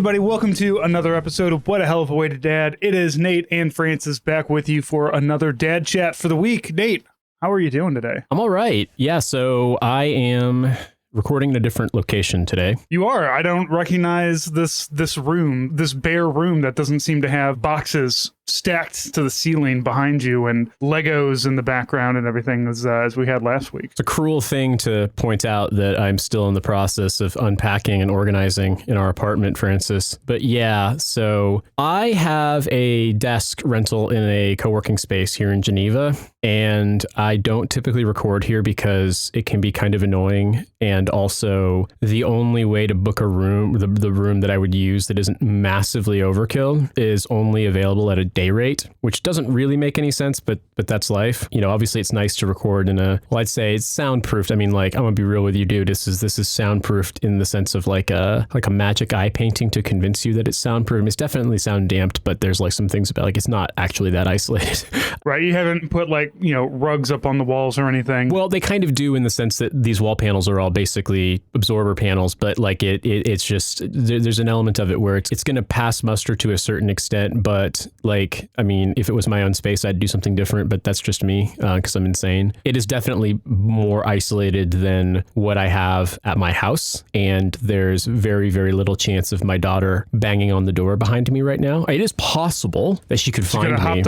everybody, welcome to another episode of What a Hell of a Way to Dad. It is Nate and Francis back with you for another Dad Chat for the week. Nate, how are you doing today? I'm all right. Yeah, so I am recording in a different location today. You are. I don't recognize this room, this bare room that doesn't seem to have boxes stacked to the ceiling behind you and Legos in the background and everything as we had last week. It's a cruel thing to point out that I'm still in the process of unpacking and organizing in our apartment, Francis. But yeah, so I have a desk rental in a co-working space here in Geneva, and I don't typically record here because it can be kind of annoying. And also the only way to book a room, the room that I would use that isn't massively overkill, is only available at a day rate, which doesn't really make any sense, but that's life. You know, obviously it's nice to record in I'd say it's soundproofed. I mean, like, I'm gonna be real with you, dude. This is soundproofed in the sense of like a magic eye painting to convince you that it's soundproof. It's definitely sound damped, but there's like some things about like it's not actually that isolated. Right. You haven't put like, you know, rugs up on the walls or anything. Well, they kind of do in the sense that these wall panels are all basically absorber panels, but like it's just there's an element of it where it's going to pass muster to a certain extent, but like, I mean, if it was my own space, I'd do something different, but that's just me because I'm insane. It is definitely more isolated than what I have at my house, and there's very, very little chance of my daughter banging on the door behind me right now. It is possible that she could find me.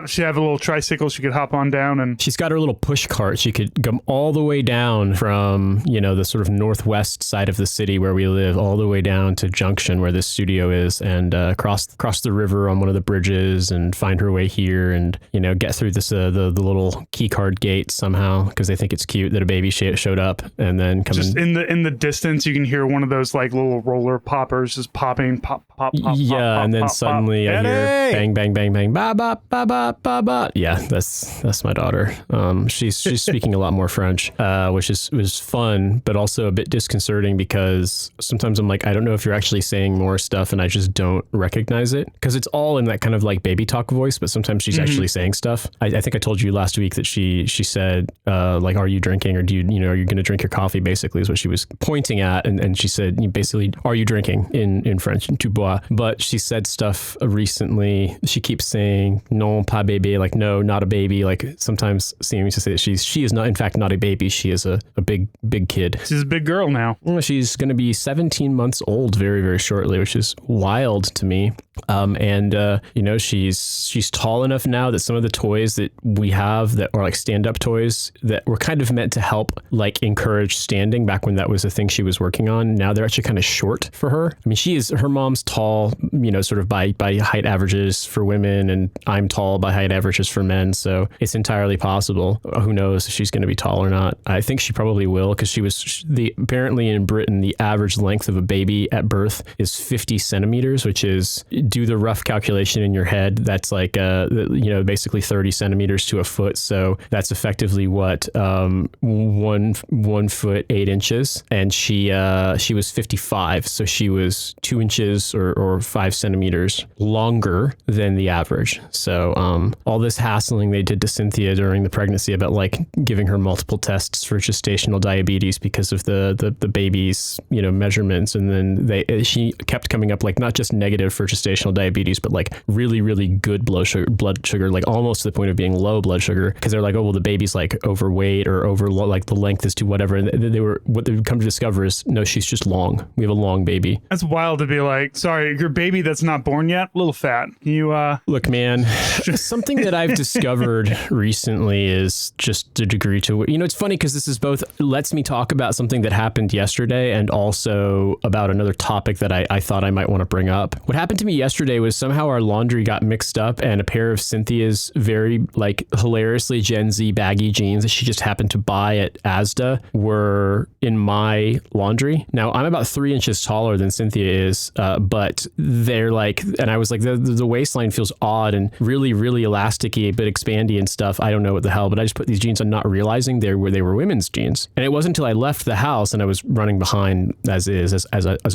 She have a little tricycle she could hop on down, and she's got her little push cart. She could come all the way down from, you know, the sort of northwest side of the city where we live, all the way down to Junction where this studio is, and cross the river on one of the bridges and find her way here, and, you know, get through this the little key card gate somehow because they think it's cute that a baby showed up, and then come just in the distance you can hear one of those like little roller poppers just popping, pop. Yeah, and then pop, suddenly pop. I hear bang, bang, bang, bang, ba ba ba ba ba ba. Yeah, that's my daughter. She's speaking a lot more French, which was fun, but also a bit disconcerting because sometimes I'm like, I don't know if you're actually saying more stuff, and I just don't recognize it because it's all in that kind of like baby talk voice, but sometimes she's actually saying stuff. I think I told you last week that she said like, are you drinking, or are you going to drink your coffee, basically is what she was pointing at, and she said basically, are you drinking in French, tu bois. But she said stuff recently. She keeps saying non pas bébé, like no, not a baby, like sometimes seeming to say that she is not, in fact, not a baby. She is a big kid. She's a big girl now. She's going to be 17 months old very, very shortly, which is wild to me. You know, she's tall enough now that some of the toys that we have that are like stand-up toys that were kind of meant to help like encourage standing back when that was a thing she was working on, now they're actually kind of short for her. I mean, her mom's tall, you know, sort of by height averages for women, and I'm tall by height averages for men, so it's entirely possible. Who knows if she's going to be tall or not. I think she probably will, because apparently in Britain the average length of a baby at birth is 50 centimeters, which is, do the rough calculation in your head, that's like you know, basically 30 centimeters to a foot. So that's effectively what 1 foot 8 inches, and she was 55, so she was 2 inches or 5 centimeters longer than the average. So all this hassling they did to Cynthia during the pregnancy about like giving her multiple tests for gestational diabetes because of the baby's, you know, measurements, and then she kept coming up like not just negative for gestational diabetes, but like really, really good blood sugar, like almost to the point of being low blood sugar, because they're like, oh well, the baby's like overweight or over, like the length is to whatever, and what they've come to discover is no, she's just long. We have a long baby. That's wild to be like, sorry, your baby that's not born yet, a little fat. Can you look, man, something that I've discovered recently is just the degree to, you know, it's funny because this is both lets me talk about something that happened yesterday and also about another topic that I thought I might want to bring up. What happened to me yesterday was somehow our laundry got mixed up, and a pair of Cynthia's very like hilariously Gen Z baggy jeans that she just happened to buy at Asda were in my laundry. Now I'm about 3 inches taller than Cynthia is, but they're like, and I was like, the waistline feels odd and really, really elasticy, but expandy and stuff. I don't know what the hell, but I just put these jeans on, not realizing they were women's jeans. And it wasn't until I left the house and I was running behind as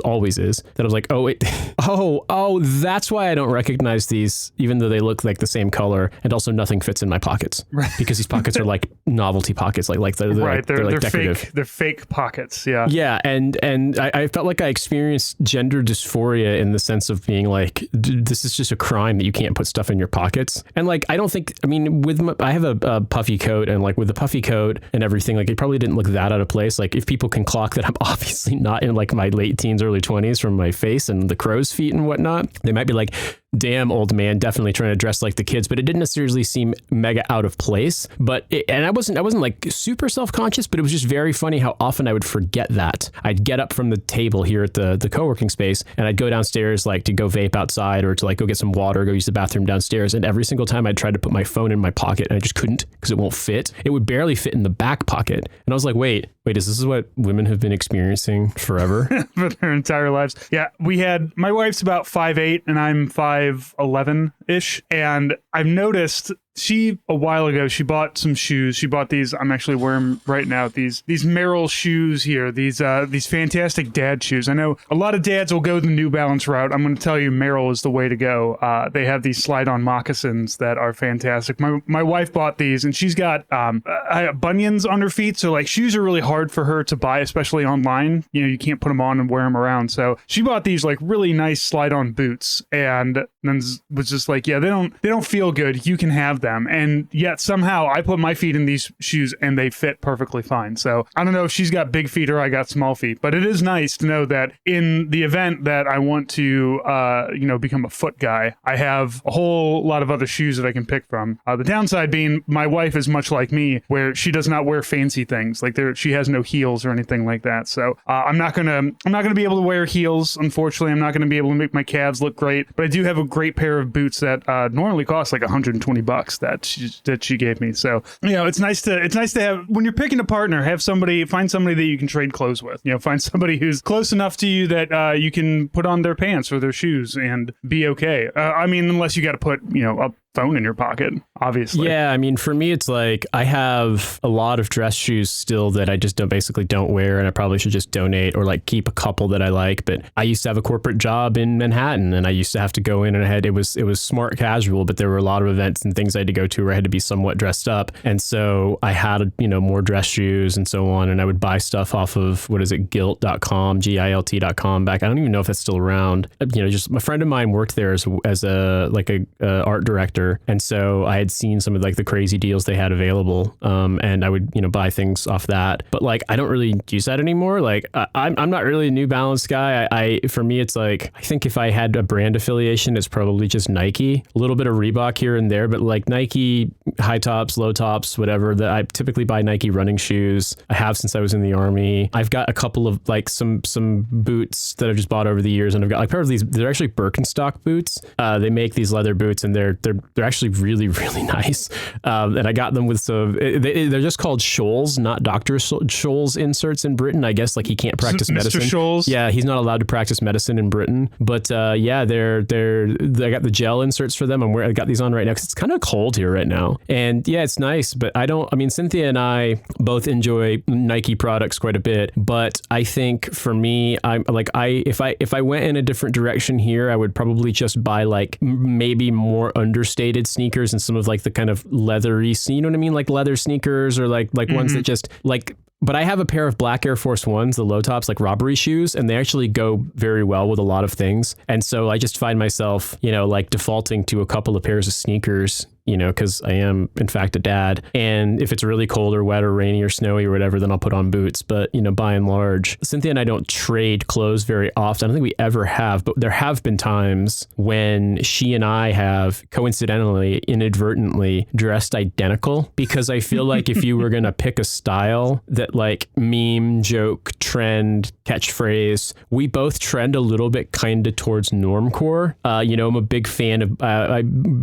always is, that I was like, oh wait, oh, that's why I don't recognize these these, even though they look like the same color, and also nothing fits in my pockets because these pockets are like novelty pockets, like they're like decorative. Fake. They're fake pockets. Yeah. Yeah, and I felt like I experienced gender dysphoria in the sense of being like, this is just a crime that you can't put stuff in your pockets. And like, I don't think, I mean, I have a puffy coat, and like with the puffy coat and everything, like it probably didn't look that out of place. Like if people can clock that I'm obviously not in like my late teens, early 20s from my face and the crow's feet and whatnot, they might be like, damn, old man, definitely trying to dress like the kids, but it didn't necessarily seem mega out of place. But and I wasn't like super self-conscious, but it was just very funny how often I would forget that. I'd get up from the table here at the co-working space, and I'd go downstairs like to go vape outside or to like go get some water, go use the bathroom downstairs. And every single time I tried to put my phone in my pocket, and I just couldn't because it won't fit. It would barely fit in the back pocket. And I was like, wait, is this what women have been experiencing forever? For their entire lives. Yeah, my wife's about 5'8" and I'm 5'11"-ish. And I've noticed a while ago, she bought some shoes. She bought these, I'm actually wearing them right now, these Merrell shoes here, these fantastic dad shoes. I know a lot of dads will go the New Balance route. I'm going to tell you, Merrell is the way to go. They have these slide-on moccasins that are fantastic. My wife bought these, and she's got bunions on her feet, so like shoes are really hard for her to buy, especially online. You know, you can't put them on and wear them around. So she bought these like really nice slide-on boots, and then was just like, yeah, they don't feel good. You can have them. And yet somehow I put my feet in these shoes and they fit perfectly fine. So I don't know if she's got big feet or I got small feet, but it is nice to know that in the event that I want to, become a foot guy, I have a whole lot of other shoes that I can pick from. The downside being my wife is much like me, where she does not wear fancy things. Like she has no heels or anything like that. So I'm not gonna be able to wear heels. Unfortunately, I'm not gonna be able to make my calves look great. But I do have a great pair of boots that normally cost like $120 that she gave me. So it's nice to have, when you're picking a partner, find somebody that you can trade clothes with. Find somebody who's close enough to you that you can put on their pants or their shoes and be okay. I mean, unless you got to put a phone in your pocket, obviously. Yeah, I mean, for me, it's like I have a lot of dress shoes still that I just basically don't wear, and I probably should just donate or like keep a couple that I like. But I used to have a corporate job in Manhattan, and I used to have to go in, and it was smart casual, but there were a lot of events and things I had to go to where I had to be somewhat dressed up, and so I had more dress shoes and so on, and I would buy stuff off of gilt.com, GILT.com back. I don't even know if that's still around. Just a friend of mine worked there as a art director. And so I had seen some of like the crazy deals they had available. And I would, buy things off that. But like, I don't really use that anymore. Like I'm not really a New Balance guy. For me, it's like, I think if I had a brand affiliation, it's probably just Nike, a little bit of Reebok here and there, but like Nike high tops, low tops, whatever. That I typically buy Nike running shoes. I have since I was in the Army. I've got a couple of like some boots that I've just bought over the years. And I've got like a pair of these, they're actually Birkenstock boots. They make these leather boots, and they're actually really, really nice. And I got them with they're just called Scholl's, not Dr. Scholl's inserts in Britain. I guess like he can't practice medicine. Mr. Scholl's? Yeah, he's not allowed to practice medicine in Britain. But I got the gel inserts for them. I got these on right now because it's kind of cold here right now. And yeah, it's nice, but Cynthia and I both enjoy Nike products quite a bit. But I think for me, if I went in a different direction here, I would probably just buy like maybe more understated sneakers and some of like the kind of leathery, you know what I mean? Like leather sneakers or like ones that just like, but I have a pair of black Air Force Ones, the low tops, like robbery shoes, and they actually go very well with a lot of things. And so I just find myself, like defaulting to a couple of pairs of sneakers, because I am in fact a dad. And if it's really cold or wet or rainy or snowy or whatever, then I'll put on boots. But, by and large, Cynthia and I don't trade clothes very often. I don't think we ever have, but there have been times when she and I have coincidentally, inadvertently dressed identical, because I feel like if you were going to pick a style that like meme, joke, trend, catchphrase, we both trend a little bit kind of towards normcore. I'm a big fan of,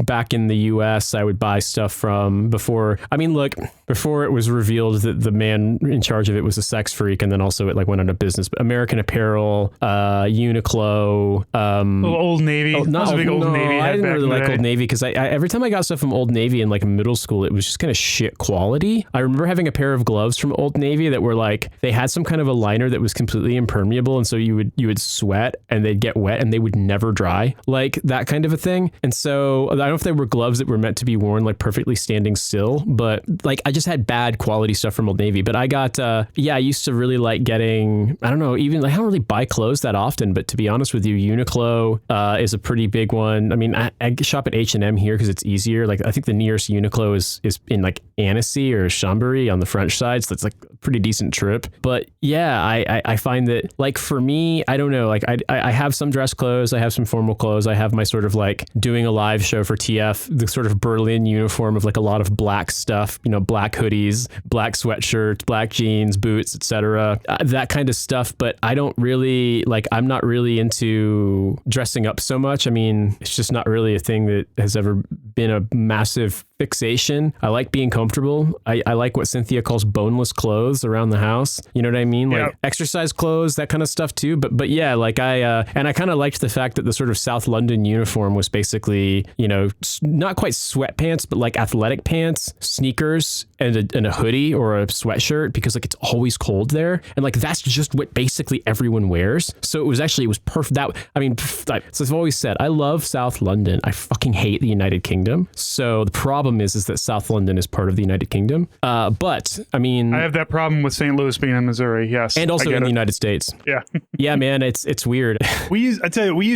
back in the US, guests I would buy stuff from before it was revealed that the man in charge of it was a sex freak, and then also it like went into business. But American Apparel, Uniqlo, Old Navy. I was a big Old Navy head I didn't back really in the like day. Old Navy because I every time I got stuff from Old Navy in like middle school, it was just kind of shit quality. I remember having a pair of gloves from Old Navy that were like, they had some kind of a liner that was completely impermeable, and so you would sweat and they'd get wet and they would never dry, like that kind of a thing. And so I don't know if they were gloves that were meant to be worn like perfectly standing still, but like I just had bad quality stuff from Old Navy. But I got I used to really like getting, I don't know, even like I don't really buy clothes that often, but to be honest with you, Uniqlo is a pretty big one. I mean, I shop at H&M here because it's easier. Like I think the nearest Uniqlo is in like Annecy or Chambéry on the French side, so it's like a pretty decent trip. But yeah, I find that like for me, I don't know, like I have some dress clothes, I have some formal clothes, I have my sort of like doing a live show for TF, the sort of Berlin uniform of like a lot of black stuff, you know, black hoodies, black sweatshirts, black jeans, boots, etc. That kind of stuff. But I don't really like, I'm not really into dressing up so much. I mean, it's just not really a thing that has ever been a massive fixation. I like being comfortable. I like what Cynthia calls boneless clothes around the house. You know what I mean? Like exercise clothes, that kind of stuff too. But yeah, like I kind of liked the fact that the sort of South London uniform was basically, you know, not quite sweatpants, but like athletic pants, sneakers, and a hoodie or a sweatshirt, because like it's always cold there. And like, that's just what basically everyone wears. So it was perfect. So I've always said, I love South London. I fucking hate the United Kingdom. So the problem is that South London is part of the United Kingdom. But I mean, I have that problem with St. Louis being in Missouri. Yes. And also in the United States. Yeah. Yeah, man, it's weird. We used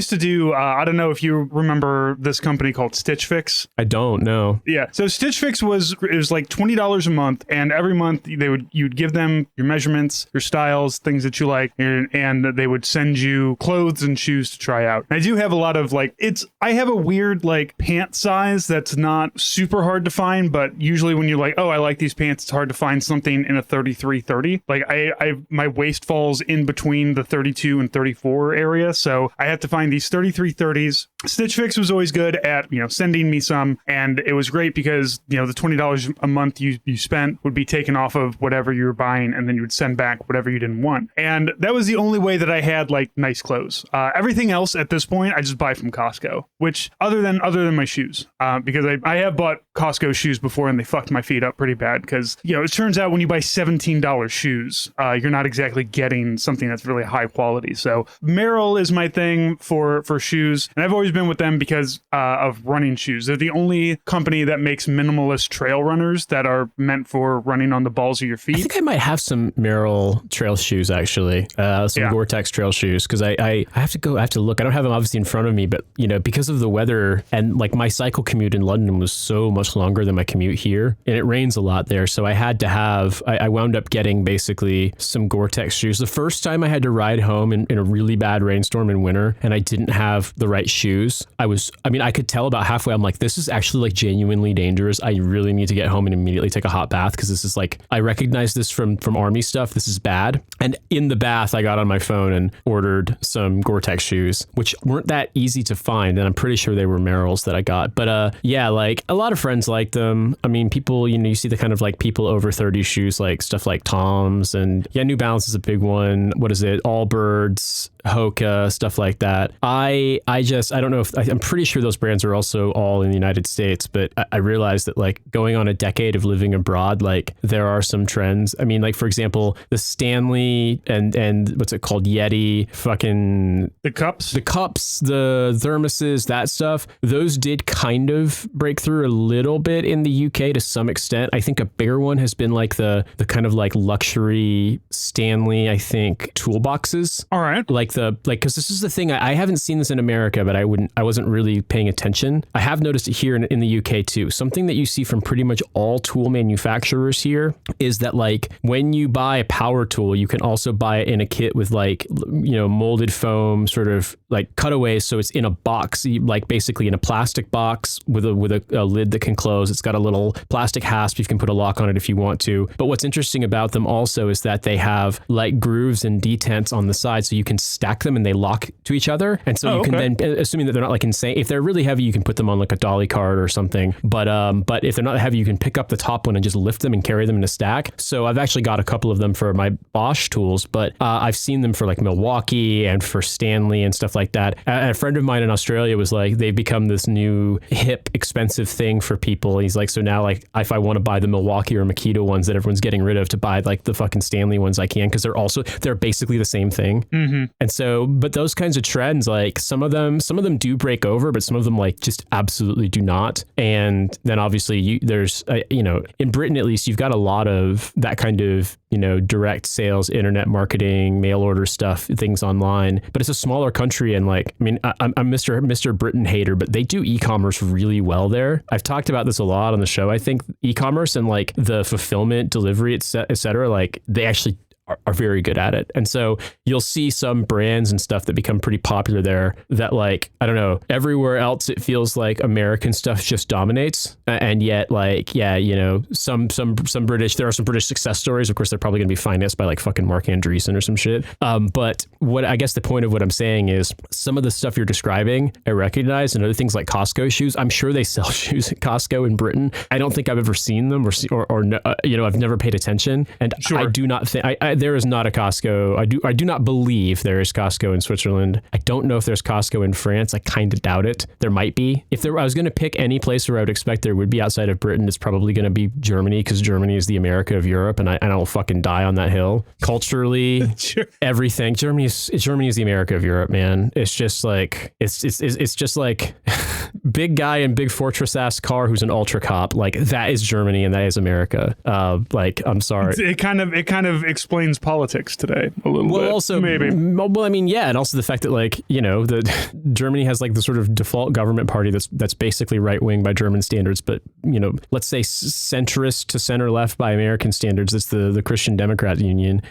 to do, I don't know if you remember this company called Stitch Fix. I don't know. Yeah. So Stitch Fix was like $20 a month, and every month you'd give them your measurements, your styles, things that you like, and they would send you clothes and shoes to try out. And I do have a lot of like, I have a weird like pant size that's not super hard to find, but usually when you're like, oh, I like these pants, it's hard to find something in a 33-30. Like my waist falls in between the 32 and 34 area, so I have to find these 33-30s. Stitch Fix was always good at, you know, sending me some, and it was great because, you know, the $20 a month you spent would be taken off of whatever you were buying, and then you would send back whatever you didn't want. And that was the only way that I had like nice clothes. Everything else at this point I just buy from Costco, which other than my shoes, because I have bought Costco shoes before and they fucked my feet up pretty bad, because, you know, it turns out when you buy $17 shoes, you're not exactly getting something that's really high quality. So Merrell is my thing for shoes, and I've always been with them because of running shoes. They're the only company that makes minimalist trail runners that are meant for running on the balls of your feet. I think I might have some Merrell trail shoes actually, some Gore-Tex trail shoes, because I have to look. I don't have them obviously in front of me, but you know, because of the weather and like my cycle commute in London was so much longer than my commute here, and it rains a lot there, so I had to have. I wound up getting basically some Gore-Tex shoes. The first time I had to ride home in a really bad rainstorm in winter, and I didn't have the right shoes. I could tell about halfway, I'm like, this is actually like genuinely dangerous. I really need to get home and immediately take a hot bath, because this is like, I recognize this from army stuff. This is bad. And in the bath, I got on my phone and ordered some Gore-Tex shoes, which weren't that easy to find. And I'm pretty sure they were Merrell's that I got. But yeah, like a lot of friends like them. I mean, people, you know, you see the kind of like people over 30 shoes, like stuff like Tom's, and yeah, New Balance is a big one. What is it? Allbirds, Hoka, stuff like that. I don't know if, I'm pretty sure those brands are also all in the United States, but I realized that like going on a decade of living abroad, like there are some trends. I mean, like for example, the Stanley and what's it called? Yeti, fucking the cups, the thermoses, that stuff. Those did kind of break through a little bit in the UK to some extent. I think a bigger one has been like the kind of like luxury Stanley, I think, toolboxes. All right. Because this is the thing, I haven't seen this in America, but I wasn't really paying attention. I have noticed it here in the UK too. Something that you see from pretty much all tool manufacturers here is that like when you buy a power tool, you can also buy it in a kit with like, molded foam sort of like cutaways. So it's in a box, like basically in a plastic box with a lid that can close. It's got a little plastic hasp. You can put a lock on it if you want to. But what's interesting about them also is that they have like grooves and detents on the side, so you can stack them and they lock to each other. And so you can then, assuming that they're not like insane, if they're really heavy, you can put them on like a dolly cart or something. But if they're not heavy, you can pick up the top one and just lift them and carry them in a stack. So I've actually got a couple of them for my Bosch tools, but I've seen them for like Milwaukee and for Stanley and stuff like that. A friend of mine in Australia was like, they've become this new hip, expensive thing for people. He's like, so now like if I want to buy the Milwaukee or Makita ones that everyone's getting rid of to buy like the fucking Stanley ones, I can, because they're basically the same thing. Mm-hmm. And so, but those kinds of trends, like some of them do break over, but some of them like just absolutely do not. And then obviously there's in Britain at least, you've got a lot of that kind of direct sales, internet marketing, mail order stuff, things online. But it's a smaller country, and like, I mean, I'm Mr. Britain hater, but they do e-commerce really well there. I've talked about this a lot on the show. I think e-commerce and like the fulfillment, delivery, et cetera, like they actually are very good at it. And so you'll see some brands and stuff that become pretty popular there that like, I don't know, everywhere else it feels like American stuff just dominates. And yet like, yeah, some British, there are some British success stories. Of course, they're probably going to be financed by like fucking Mark Andreessen or some shit. But what I guess the point of what I'm saying is some of the stuff you're describing, I recognize, and other things like Costco shoes. I'm sure they sell shoes at Costco in Britain. I don't think I've ever seen them or I've never paid attention. And sure. I do not think there is not a Costco. I do not believe there is Costco in Switzerland. I don't know if there's Costco in France. I kind of doubt it. There might be. If I was going to pick any place where I would expect there would be outside of Britain, it's probably going to be Germany, because Germany is the America of Europe, and I will fucking die on that hill. Culturally, sure. Everything. Germany is the America of Europe, man. It's just like it's just like big guy in big fortress ass car who's an ultra cop. Like that is Germany and that is America. Like I'm sorry. It kind of explains politics today a little bit. Also maybe. Well, I mean, yeah, and also the fact that like Germany has like the sort of default government party that's basically right wing by German standards, but let's say centrist to center left by American standards. It's the Christian Democrat Union,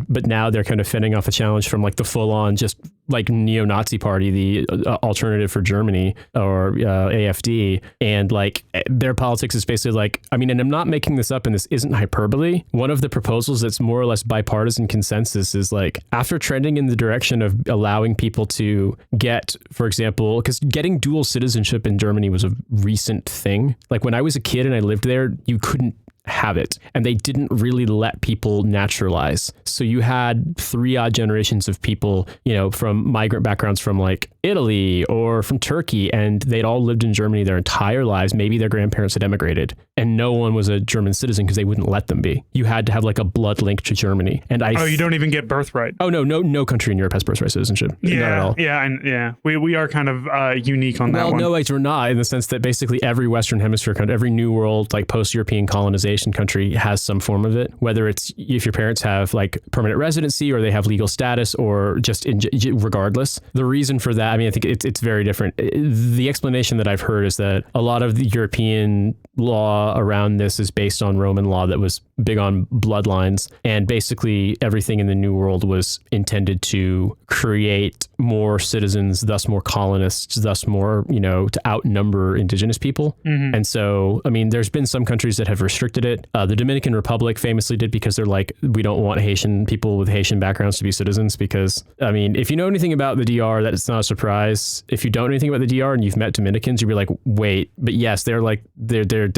but now they're kind of fending off a challenge from like the full on just like neo-Nazi party, the Alternative for Germany, or AfD, and like their politics is basically like, I mean, and I'm not making this up, and this isn't hyperbole. One of the proposals that's more or less bipartisan consensus is like, after trending in the direction of allowing people to get, for example, because getting dual citizenship in Germany was a recent thing. Like when I was a kid and I lived there, you couldn't have it, and they didn't really let people naturalize. So you had 3 odd generations of people, from migrant backgrounds from like Italy or from Turkey, and they'd all lived in Germany their entire lives. Maybe their grandparents had emigrated, and no one was a German citizen because they wouldn't let them be. You had to have like a blood link to Germany. And you don't even get birthright. Oh no country in Europe has birthright citizenship. Yeah, not at all. Yeah. We are kind of unique on that one. Well, no, we're not, in the sense that basically every Western Hemisphere country, every New World, like post-European colonization country has some form of it, whether it's if your parents have like permanent residency or they have legal status, or just regardless. The reason for that, I mean, I think it's very different. The explanation that I've heard is that a lot of the European law around this is based on Roman law that was big on bloodlines, and basically everything in the New World was intended to create more citizens, thus more colonists, thus more, to outnumber indigenous people. Mm-hmm. And so, I mean, there's been some countries that have restricted it. The Dominican Republic famously did, because they're like, we don't want Haitian people with Haitian backgrounds to be citizens, because, I mean, if you know anything about the DR, that's not a surprise. If you don't know anything about the DR and you've met Dominicans, you'll be like, wait, but yes, they're like, they're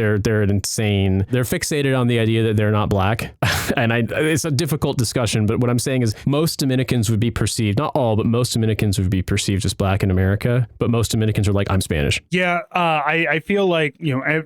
insane. They're fixated on the idea that they're not black. And it's a difficult discussion, but what I'm saying is most Dominicans would be perceived, not all, but most Dominicans would be perceived as black in America. But most Dominicans are like, I'm Spanish. Yeah. I feel like,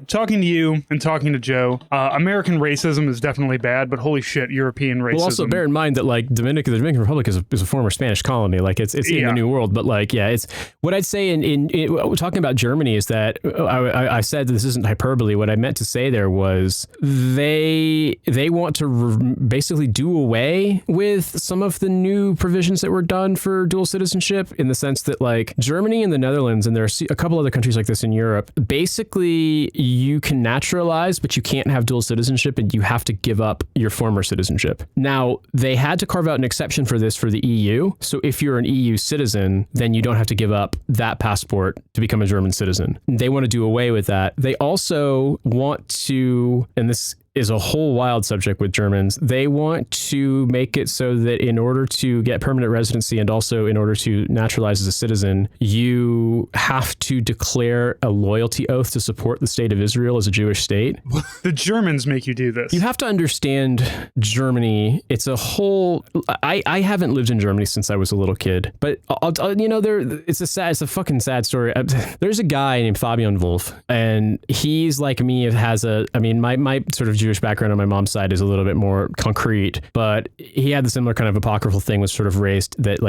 talking to you and talking to Joe, American racism is definitely bad, but holy shit, European racism. Well, also bear in mind that like the Dominican Republic is a former Spanish colony. Like it's in the New World, but like, yeah, it's what I'd say in talking about Germany is that I said that this isn't hyperbole. What I meant to say there was they want to basically do away with some of the new provisions that were done for dual citizenship, in the sense that like Germany and the Netherlands, and there are a couple other countries like this in Europe, basically you can naturalize, but you can't have dual dual citizenship and you have to give up your former citizenship. Now, they had to carve out an exception for this for the EU. So if you're an EU citizen, then you don't have to give up that passport to become a German citizen. They want to do away with that. They also want to, and this is a whole wild subject with Germans. They want to make it so that in order to get permanent residency and also in order to naturalize as a citizen, you have to declare a loyalty oath to support the state of Israel as a Jewish state. The Germans make you do this. You have to understand Germany. It's a whole, I haven't lived in Germany since I was a little kid, but it's a fucking sad story. There's a guy named Fabian Wolf, and he's like me, my sort of Jewish background on my mom's side is a little bit more concrete, but he had the similar kind of apocryphal thing, was sort of raised that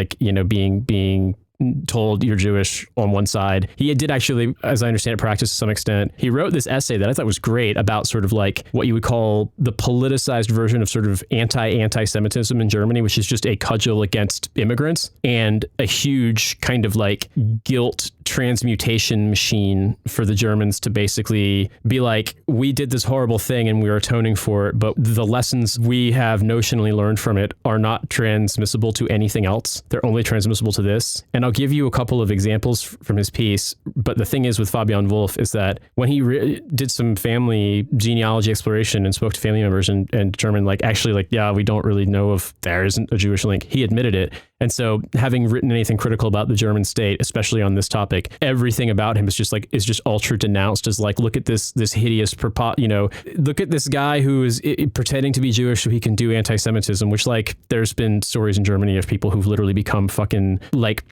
being told you're Jewish on one side. He did actually, as I understand it, practice to some extent. He wrote this essay that I thought was great about sort of like what you would call the politicized version of sort of anti-Semitism in Germany, which is just a cudgel against immigrants and a huge kind of like guilt transmutation machine for the Germans to basically be like, we did this horrible thing and we are atoning for it, but the lessons we have notionally learned from it are not transmissible to anything else. They're only transmissible to this. And I'll give you a couple of examples from his piece. But the thing is with Fabian Wolf is that when he did some family genealogy exploration and spoke to family members and determined yeah, we don't really know if there isn't a Jewish link, he admitted it. And so having written anything critical about the German state, especially on this topic, everything about him is just ultra denounced as like, look at this hideous, look at this guy who is pretending to be Jewish so he can do anti-Semitism, which like there's been stories in Germany of people who've literally become fucking like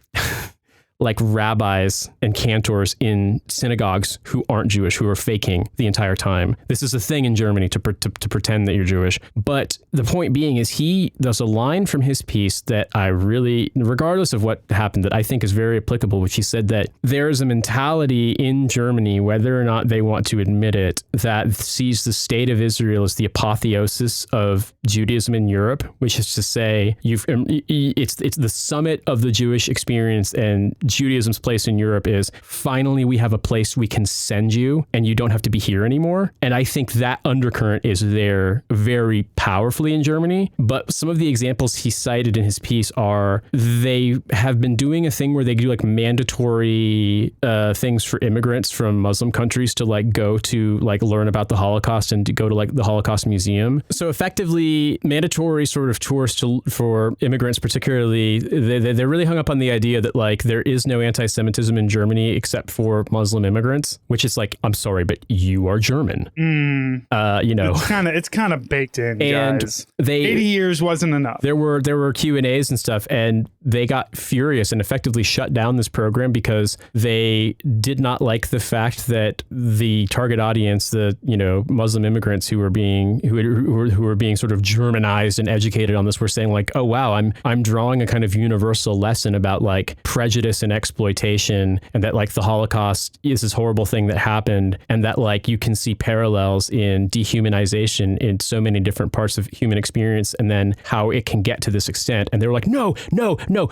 like rabbis and cantors in synagogues who aren't Jewish, who are faking the entire time. This is a thing in Germany to pretend that you're Jewish. But the point being is there's a line from his piece that I really, regardless of what happened, that I think is very applicable, which he said that there is a mentality in Germany, whether or not they want to admit it, that sees the state of Israel as the apotheosis of Judaism in Europe, which is to say it's the summit of the Jewish experience, and Judaism's place in Europe is finally we have a place we can send you and you don't have to be here anymore. And I think that undercurrent is there very powerfully in Germany. But some of the examples he cited in his piece are they have been doing a thing where they do like mandatory things for immigrants from Muslim countries to like go to like learn about the Holocaust and to go to like the Holocaust Museum. So effectively mandatory sort of tours for immigrants, particularly, they're really hung up on the idea that like there is no anti-Semitism in Germany except for Muslim immigrants, which is like, I'm sorry, but you are German. It's kind of baked in, and guys. 80 years wasn't enough. There were Q&As and stuff, and they got furious and effectively shut down this program because they did not like the fact that the target audience, the Muslim immigrants who were being sort of Germanized and educated on this, were saying like, oh wow, I'm drawing a kind of universal lesson about like prejudice and exploitation, and that like the Holocaust is this horrible thing that happened, and that like you can see parallels in dehumanization in so many different parts of human experience, and then how it can get to this extent. And they were like, no,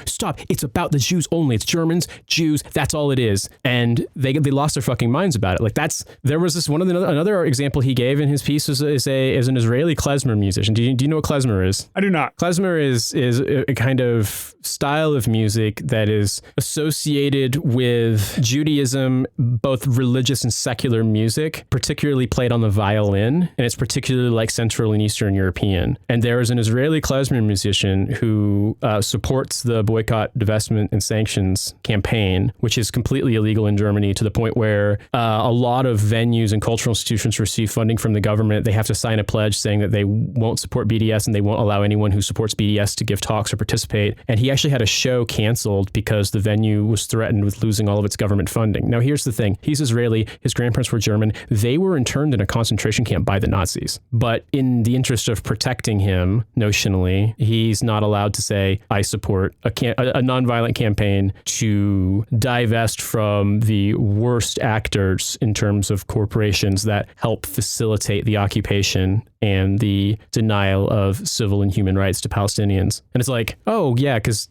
stop. It's about the Jews only. It's Germans, Jews. That's all it is. And they lost their fucking minds about it. Like there was this another example he gave in his piece is an Israeli klezmer musician. Do you know what klezmer is? I do not. Klezmer is a kind of style of music that is associated with Judaism, both religious and secular music, particularly played on the violin, and it's particularly like Central and Eastern European. And there is an Israeli klezmer musician who supports the boycott, divestment, and sanctions campaign, which is completely illegal in Germany, to the point where a lot of venues and cultural institutions receive funding from the government. They have to sign a pledge saying that they won't support BDS and they won't allow anyone who supports BDS to give talks or participate. And he actually had a show canceled because the venue was threatened with losing all of its government funding. Now, here's the thing. He's Israeli. His grandparents were German. They were interned in a concentration camp by the Nazis. But in the interest of protecting him, notionally, he's not allowed to say, I support a nonviolent campaign to divest from the worst actors in terms of corporations that help facilitate the occupation and the denial of civil and human rights to Palestinians. And it's like, oh yeah, because,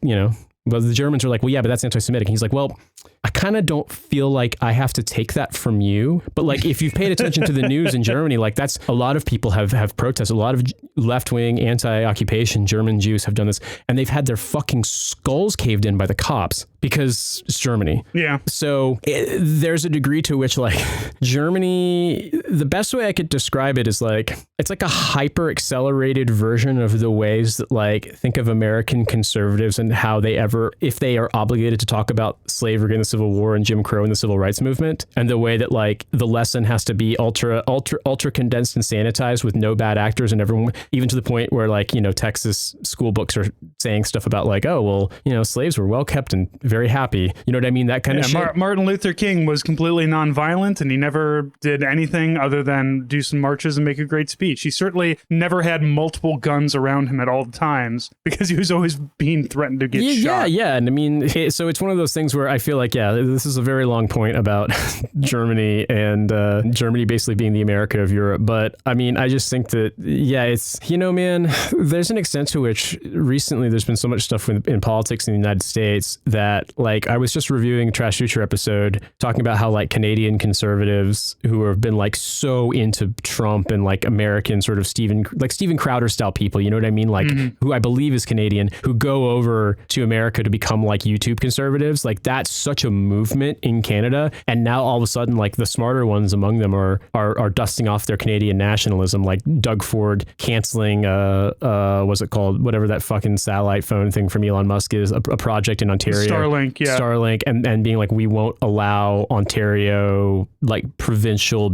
But the Germans are like, well, yeah, but that's anti-Semitic. And he's like, well, I kind of don't feel like I have to take that from you. But like, if you've paid attention to the news in Germany, like that's a lot of people have protested. A lot of left-wing anti-occupation German Jews have done this, and they've had their fucking skulls caved in by the cops because it's Germany. Yeah. So there's a degree to which like Germany, the best way I could describe it is like, it's like a hyper accelerated version of the ways that like, think of American conservatives and how they ever, if they are obligated to talk about slavery in the Civil War and Jim Crow and the Civil Rights Movement, and the way that like the lesson has to be ultra condensed and sanitized with no bad actors and everyone, even to the point where like, you know, Texas school books are saying stuff about like, oh, well, you know, slaves were well kept and very happy. You know what I mean? That kind of shit. Martin Luther King was completely nonviolent, and he never did anything other than do some marches and make a great speech. He certainly never had multiple guns around him at all times because he was always being threatened to get shot. Yeah. And I mean, so it's one of those things where I feel like, yeah, this is a very long point about Germany and Germany basically being the America of Europe. But I mean, I just think that, yeah, it's, you know, man, there's an extent to which recently there's been so much stuff in politics in the United States that like, I was just reviewing a Trash Future episode talking about how like Canadian conservatives who have been like so into Trump and like American sort of Steven Crowder style people, you know what I mean? Like who I believe is Canadian, who go over to America to become like YouTube conservatives. Like that's such a movement in Canada. And now all of a sudden, like the smarter ones among them are dusting off their Canadian nationalism, like Doug Ford canceling, what's it called? Whatever that fucking satellite phone thing from Elon Musk is, a project in Ontario. Starlink, and being like, we won't allow Ontario like provincial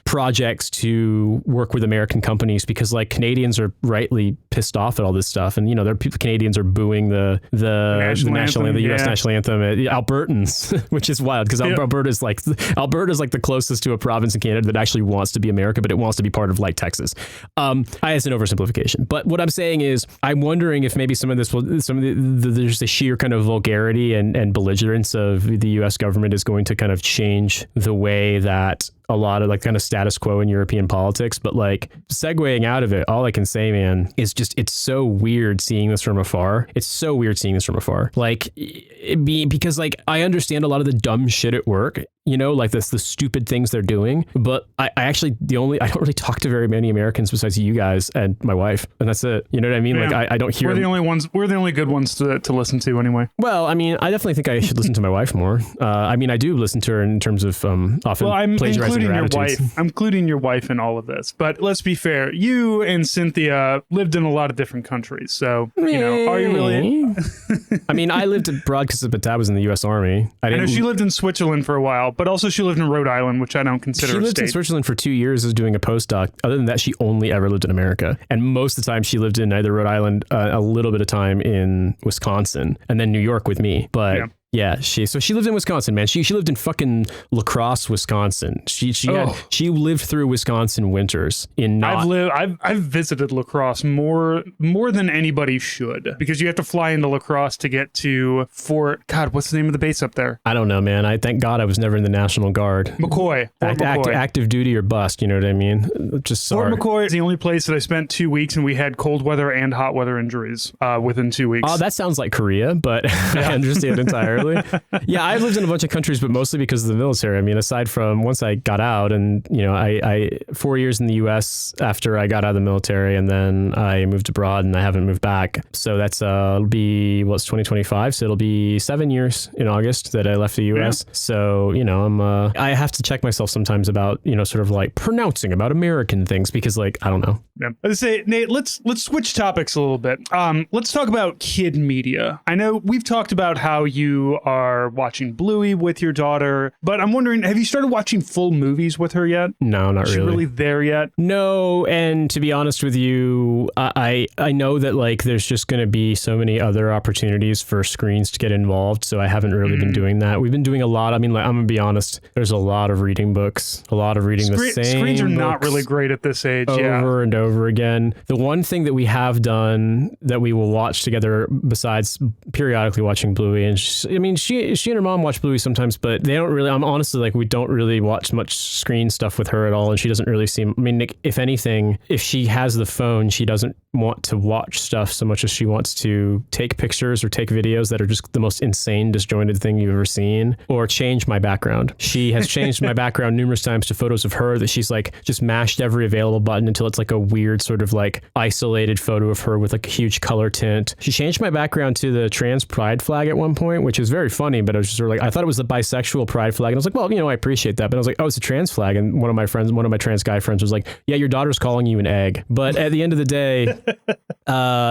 projects to work with American companies because like Canadians are rightly pissed off at all this stuff, and you know, Canadians are booing the national anthem, the U.S. national anthem. Albertans, which is wild because Alberta is like the closest to a province in Canada that actually wants to be America, but it wants to be part of like Texas. It's an oversimplification, but what I'm saying is, I'm wondering if maybe some of there's the sheer kind of vulgarity and belligerence of the U.S. government is going to kind of change the way that a lot of like kind of status quo in European politics. But like segueing out of it, all I can say, man, is just, it's so weird seeing this from afar. Like because like I understand a lot of the dumb shit at work, you know, like the stupid things they're doing. But I actually, I don't really talk to very many Americans besides you guys and my wife. And that's it. You know what I mean? Yeah. Like I don't hear. We're the only good ones to listen to anyway. Well, I mean, I definitely think I should listen to my wife more. I mean, I do listen to her in terms of often plagiarizing her attitudes. I'm including your wife in all of this. But let's be fair. You and Cynthia lived in a lot of different countries. So, you know, are you really? I mean, I lived abroad because my dad was in the U.S. Army. I know she lived in Switzerland for a while, but also she lived in Rhode Island, which I don't consider a state. She lived in Switzerland for 2 years as doing a postdoc. Other than that, she only ever lived in America. And most of the time she lived in either Rhode Island, a little bit of time in Wisconsin, and then New York with me. But yeah, she lived in Wisconsin, man. She lived in fucking La Crosse, Wisconsin. She lived through Wisconsin winters in I've visited La Crosse more than anybody should, because you have to fly into La Crosse to get to Fort, God, what's the name of the base up there? I don't know, man. I thank God I was never in the National Guard. McCoy. Active duty or bust, you know what I mean? Just sorry. Fort McCoy is the only place that I spent 2 weeks and we had cold weather and hot weather injuries within 2 weeks. Oh, that sounds like Korea, but I understand entirely. Yeah, I've lived in a bunch of countries, but mostly because of the military. I mean, aside from once I got out, and you know, I 4 years in the U.S. after I got out of the military, and then I moved abroad, and I haven't moved back. So that's it'll be 2025, so it'll be 7 years in August that I left the U.S. Yeah. So you know, I have to check myself sometimes about, you know, sort of like pronouncing about American things, because like I don't know. Yeah. I say, Nate, let's switch topics a little bit. Let's talk about kid media. I know we've talked about how you are watching Bluey with your daughter, but I'm wondering, have you started watching full movies with her yet? No, not really. Is she really there yet? No, and to be honest with you, I know that like there's just going to be so many other opportunities for screens to get involved, so I haven't really been doing that. We've been doing a lot. I mean, like, I'm gonna be honest, there's a lot of reading books, a lot of reading the same screens are not really great at this age. Over and over again. The one thing that we have done that we will watch together, besides periodically watching Bluey, and I mean, she and her mom watch Bluey sometimes, but they don't really, I'm honestly like, we don't really watch much screen stuff with her at all. And she doesn't really seem, I mean, if anything, if she has the phone, she doesn't want to watch stuff so much as she wants to take pictures or take videos that are just the most insane, disjointed thing you've ever seen, or change my background. She has changed my background numerous times to photos of her that she's like just mashed every available button until it's like a weird sort of like isolated photo of her with like a huge color tint. She changed my background to the trans pride flag at one point, which is very funny, but I was just sort of like, I thought it was the bisexual pride flag. And I was like, well, you know, I appreciate that. But I was like, oh, it's a trans flag. And one of my trans guy friends was like, yeah, your daughter's calling you an egg. But at the end of the day,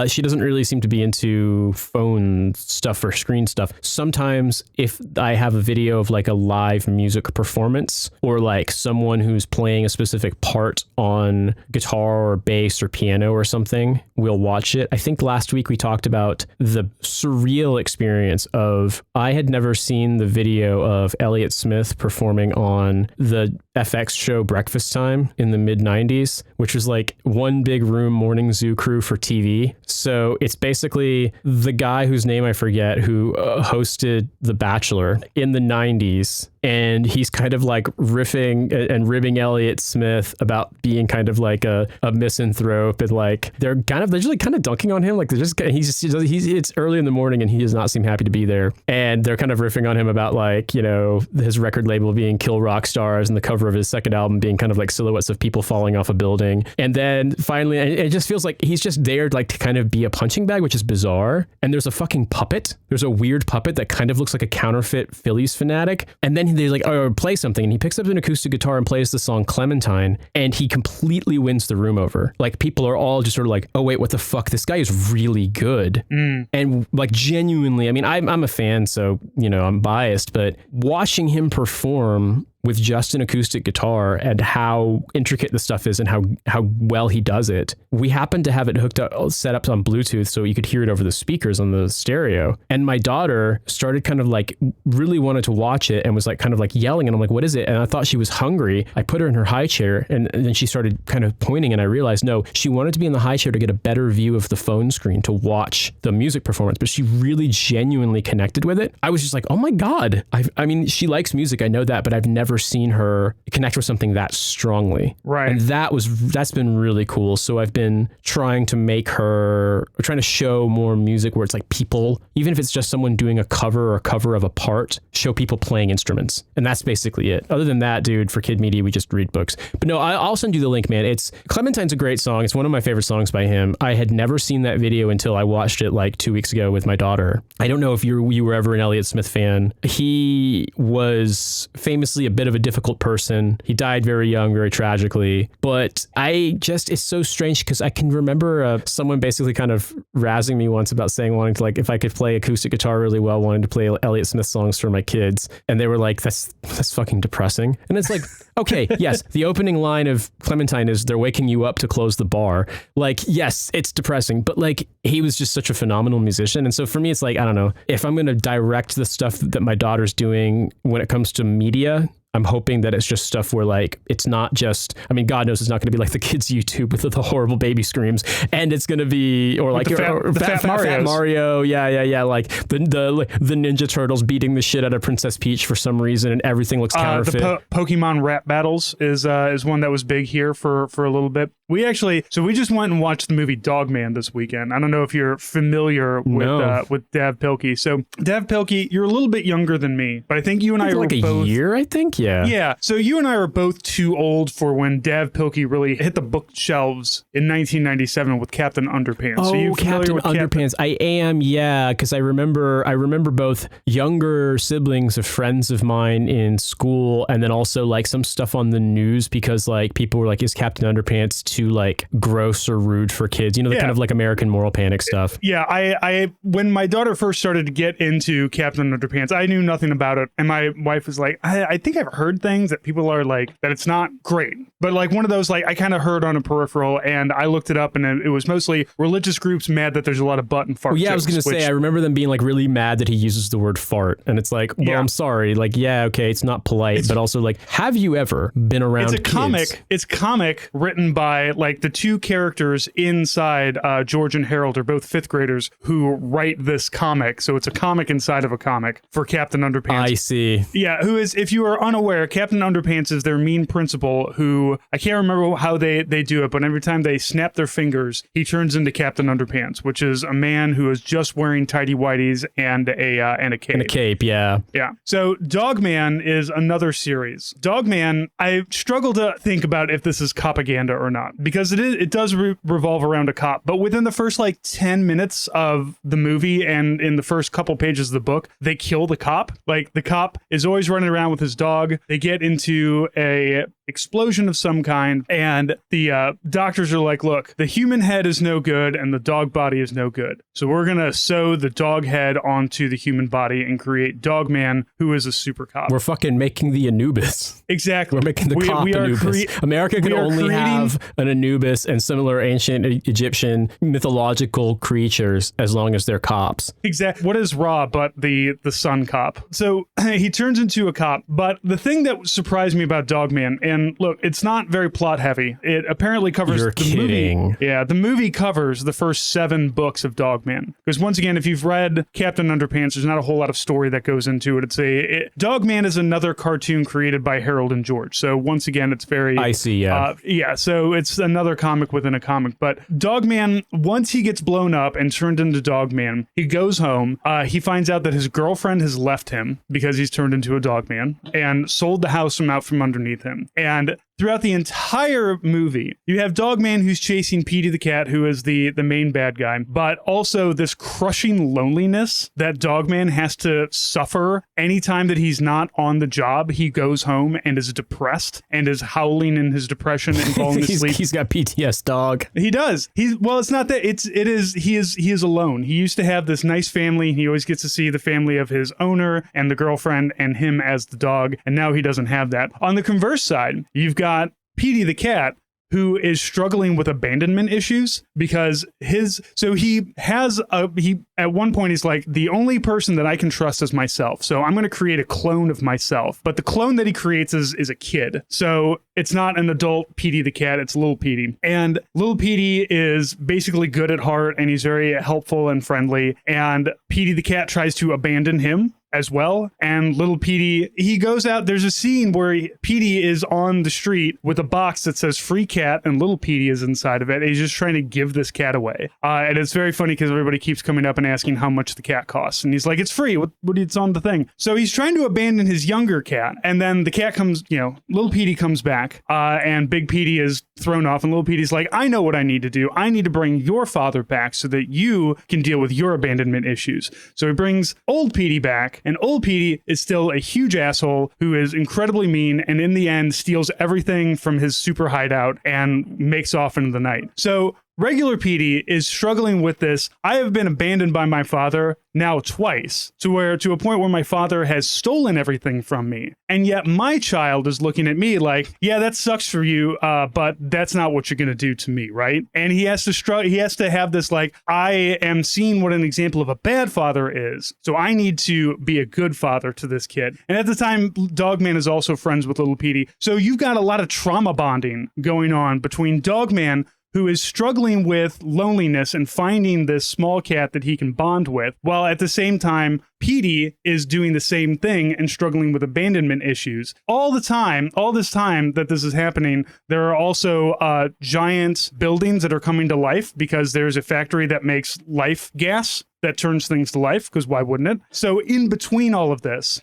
she doesn't really seem to be into phone stuff or screen stuff. Sometimes if I have a video of like a live music performance or like someone who's playing a specific part on guitar or bass or piano or something, we'll watch it. I think last week we talked about the surreal experience of, I had never seen the video of Elliott Smith performing on the FX show Breakfast Time in the mid 90s, which was like one big room morning zoo crew for TV. So it's basically the guy whose name I forget who hosted The Bachelor in the 90s. And he's kind of like riffing and ribbing Elliott Smith about being kind of like a misanthrope, and like they're just kind of dunking on him. Like it's early in the morning and he does not seem happy to be there. And they're kind of riffing on him about like, you know, his record label being Kill Rock Stars and the cover of his second album being kind of like silhouettes of people falling off a building. And then finally, it just feels like he's just there like to kind of be a punching bag, which is bizarre. And there's a fucking puppet. There's a weird puppet that kind of looks like a counterfeit Phillies fanatic. And then they're like, oh, play something. And he picks up an acoustic guitar and plays the song Clementine. And he completely wins the room over. Like people are all just sort of like, oh, wait, what the fuck? This guy is really good. And like genuinely, I mean, I'm a fan, so, you know, I'm biased, but watching him perform with just an acoustic guitar and how intricate the stuff is and how well he does it. We happened to have it hooked up, set up on Bluetooth so you could hear it over the speakers on the stereo. And my daughter started kind of like really wanted to watch it and was like kind of like yelling. And I'm like, what is it? And I thought she was hungry. I put her in her high chair and then she started kind of pointing and I realized, no, she wanted to be in the high chair to get a better view of the phone screen to watch the music performance, but she really genuinely connected with it. I was just like, oh my God. I mean, she likes music. I know that, but I've never seen her connect with something that strongly. Right. And that's been really cool. So I've been trying to show more music where it's like people, even if it's just someone doing a cover of a part, show people playing instruments. And that's basically it. Other than that, dude, for Kid Media, we just read books. But no, I'll send you the link, man. Clementine's a great song. It's one of my favorite songs by him. I had never seen that video until I watched it like 2 weeks ago with my daughter. I don't know if you were ever an Elliott Smith fan. He was famously a bit of a difficult person. He died very young, very tragically. But it's so strange because I can remember someone basically kind of razzing me once about saying wanting to, like, if I could play acoustic guitar really well, wanting to play Elliott Smith songs for my kids. And they were like, that's fucking depressing. And it's like, okay, yes, the opening line of Clementine is they're waking you up to close the bar. Like, yes, it's depressing, but like he was just such a phenomenal musician. And so for me, it's like, I don't know, if I'm going to direct the stuff that my daughter's doing when it comes to media, I'm hoping that it's just stuff where like, it's not just, I mean, God knows it's not going to be like the kids' YouTube with the horrible baby screams. And it's going to be, or like Fat Mario. Yeah. Like the Ninja Turtles beating the shit out of Princess Peach for some reason. And everything looks counterfeit. The Pokemon rap battles is one that was big here for a little bit. We just went and watched the movie Dogman this weekend. I don't know if you're familiar with Dav Pilkey. So Dav Pilkey, you're a little bit younger than me, but I think you and I were like both, a year, I think. Yeah. Yeah. So you and I are both too old for when Dav Pilkey really hit the bookshelves in 1997 with Captain Underpants. Oh, Captain Underpants. I am, yeah, because I remember both younger siblings of friends of mine in school, and then also like some stuff on the news because like people were like, "Is Captain Underpants too like gross or rude for kids?" You know, the kind of like American Moral Panic stuff. Yeah. I when my daughter first started to get into Captain Underpants, I knew nothing about it, and my wife was like, I think I've heard things that people are like, that it's not great. But like one of those, like I kind of heard on a peripheral and I looked it up and it was mostly religious groups mad that there's a lot of butt and fart. Well, yeah, jokes, I was going to say, I remember them being like really mad that he uses the word fart. And it's like, well, I'm sorry. Like, yeah, okay, it's not polite, but also like, have you ever been around kids? It's comic written by by like the two characters inside George and Harold are both fifth graders who write this comic. So it's a comic inside of a comic for Captain Underpants. I see. Yeah, who is, if you are unaware, Captain Underpants is their mean principal who, I can't remember how they do it, but every time they snap their fingers, he turns into Captain Underpants, which is a man who is just wearing tighty whities and a cape. And a cape, yeah. Yeah. So Dogman is another series. Dogman, I struggle to think about if this is propaganda or not, because it does revolve around a cop, but within the first like 10 minutes of the movie and in the first couple pages of the book, they kill the cop. Like the cop is always running around with his dog. They get into a explosion of some kind, and the doctors are like, look, the human head is no good and the dog body is no good, so we're gonna sew the dog head onto the human body and create Dogman, who is a super cop. We're fucking making the Anubis. Exactly. We're making the cop Anubis. America can only have an Anubis and similar ancient Egyptian mythological creatures as long as they're cops. Exactly. What is Ra but the sun cop? So he turns into a cop, but the thing that surprised me about Dogman, and look, it's not very plot heavy. It apparently covers You're kidding. movie. Yeah, the movie covers the first 7 books of Dogman. Because once again, if you've read Captain Underpants, there's not a whole lot of story that goes into it. Dogman is another cartoon created by Harold and George. So once again, it's very... I see, yeah. Yeah, so it's another comic within a comic. But Dogman, once he gets blown up and turned into Dogman, he goes home. He finds out that his girlfriend has left him because he's turned into a Dogman and sold the house from out from underneath him. And throughout the entire movie, you have Dogman who's chasing Petey the cat, who is the main bad guy, but also this crushing loneliness that Dogman has to suffer anytime that he's not on the job. He goes home and is depressed and is howling in his depression and falling asleep. He's got PTS, dog. He does. It's not that. He is alone. He used to have this nice family. He always gets to see the family of his owner and the girlfriend and him as the dog, and now he doesn't have that. On the converse side, you've got Petey the cat, who is struggling with abandonment issues because he at one point he's like, the only person that I can trust is myself. So I'm going to create a clone of myself. But the clone that he creates is a kid. So it's not an adult Petey the cat, it's little Petey. And little Petey is basically good at heart and he's very helpful and friendly. And Petey the cat tries to abandon him as well. And little Petey, he goes out. There's a scene where Petey is on the street with a box that says free cat and little Petey is inside of it. And he's just trying to give this cat away. And it's very funny because everybody keeps coming up and asking how much the cat costs. And he's like, it's free. What it's on the thing. So he's trying to abandon his younger cat. And then the cat comes, little Petey comes back and big Petey is thrown off. And little Petey's like, I know what I need to do. I need to bring your father back so that you can deal with your abandonment issues. So he brings old Petey back. And old Petey is still a huge asshole who is incredibly mean and in the end steals everything from his super hideout and makes off into the night. So regular Petey is struggling with this. I have been abandoned by my father now twice to a point where my father has stolen everything from me. And yet my child is looking at me like, yeah, that sucks for you, but that's not what you're going to do to me, right? And he has to have this like, I am seeing what an example of a bad father is. So I need to be a good father to this kid. And at the time, Dogman is also friends with little Petey. So you've got a lot of trauma bonding going on between Dogman, who is struggling with loneliness and finding this small cat that he can bond with, while at the same time, Petey is doing the same thing and struggling with abandonment issues. All this time that this is happening, there are also giant buildings that are coming to life because there's a factory that makes life gas that turns things to life, because why wouldn't it? So in between all of this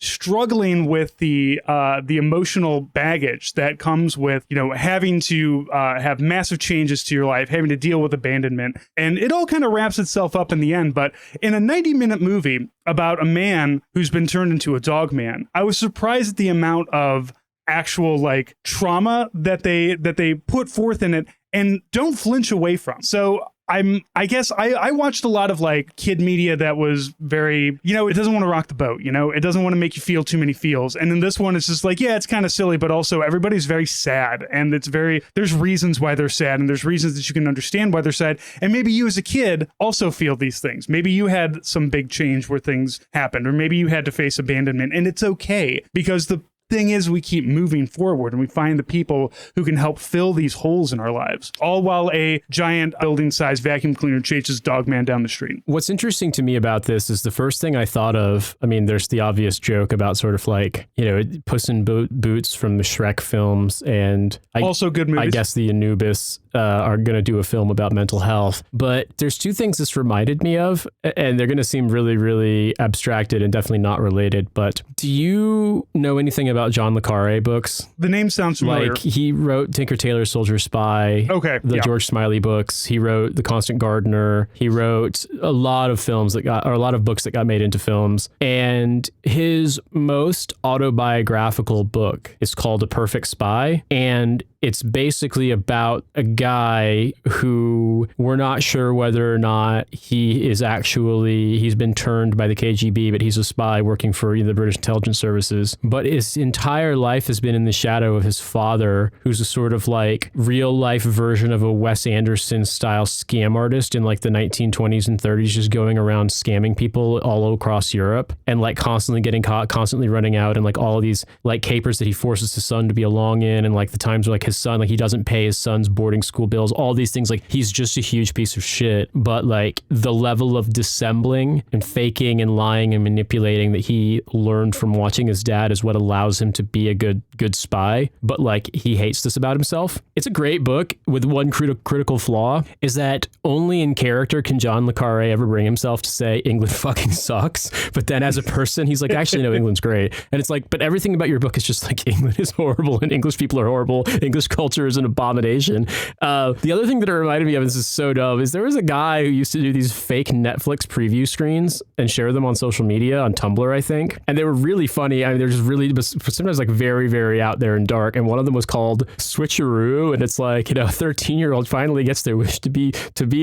struggling with the emotional baggage that comes with, having to have massive changes to your life, having to deal with abandonment, and it all kind of wraps itself up in the end. But in a 90-minute movie about a man who's been turned into a dog man, I was surprised at the amount of actual like trauma that they put forth in it and don't flinch away from. So I guess I watched a lot of like kid media that was very, it doesn't want to rock the boat, it doesn't want to make you feel too many feels. And in this one, it's just like, yeah, it's kind of silly, but also everybody's very sad. And there's reasons why they're sad and there's reasons that you can understand why they're sad. And maybe you as a kid also feel these things. Maybe you had some big change where things happened, or maybe you had to face abandonment, and it's okay because thing is, we keep moving forward and we find the people who can help fill these holes in our lives, all while a giant building-sized vacuum cleaner chases Dogman down the street. What's interesting to me about this is the first thing I thought of, I mean, there's the obvious joke about sort of like, you know, Puss in Boots from the Shrek films, and also good movies. I guess the Anubis are going to do a film about mental health. But there's two things this reminded me of, and they're going to seem really, really abstracted and definitely not related. But do you know anything about John le Carré books? The name sounds familiar. Like, he wrote Tinker Tailor Soldier Spy, the George Smiley books. He wrote The Constant Gardener. He wrote a lot of films a lot of books that got made into films. And his most autobiographical book is called A Perfect Spy. And it's basically about a guy who we're not sure whether or not he's been turned by the KGB, but he's a spy working for the British intelligence services. But his entire life has been in the shadow of his father, who's a sort of like real life version of a Wes Anderson style scam artist in like the 1920s and 30s, just going around scamming people all across Europe and like constantly getting caught, constantly running out, and like all of these like capers that he forces his son to be along in, and like the times where like his son, like he doesn't pay his son's boarding school bills, all these things. Like, he's just a huge piece of shit. But like the level of dissembling and faking and lying and manipulating that he learned from watching his dad is what allows him to be a good spy. But like, he hates this about himself. It's a great book with one critical flaw, is that only in character can John le Carré ever bring himself to say England fucking sucks. But then as a person, he's like, actually, no, England's great. And it's like, but everything about your book is just like, England is horrible and English people are horrible. English culture is an abomination. The other thing that it reminded me of, this is so dumb, is there was a guy who used to do these fake Netflix preview screens and share them on social media, on Tumblr, I think. And they were really funny. I mean, they're just really, sometimes like very, very out there and dark. And one of them was called Switcheroo. And it's like, you know, a 13-year-old finally gets their wish to be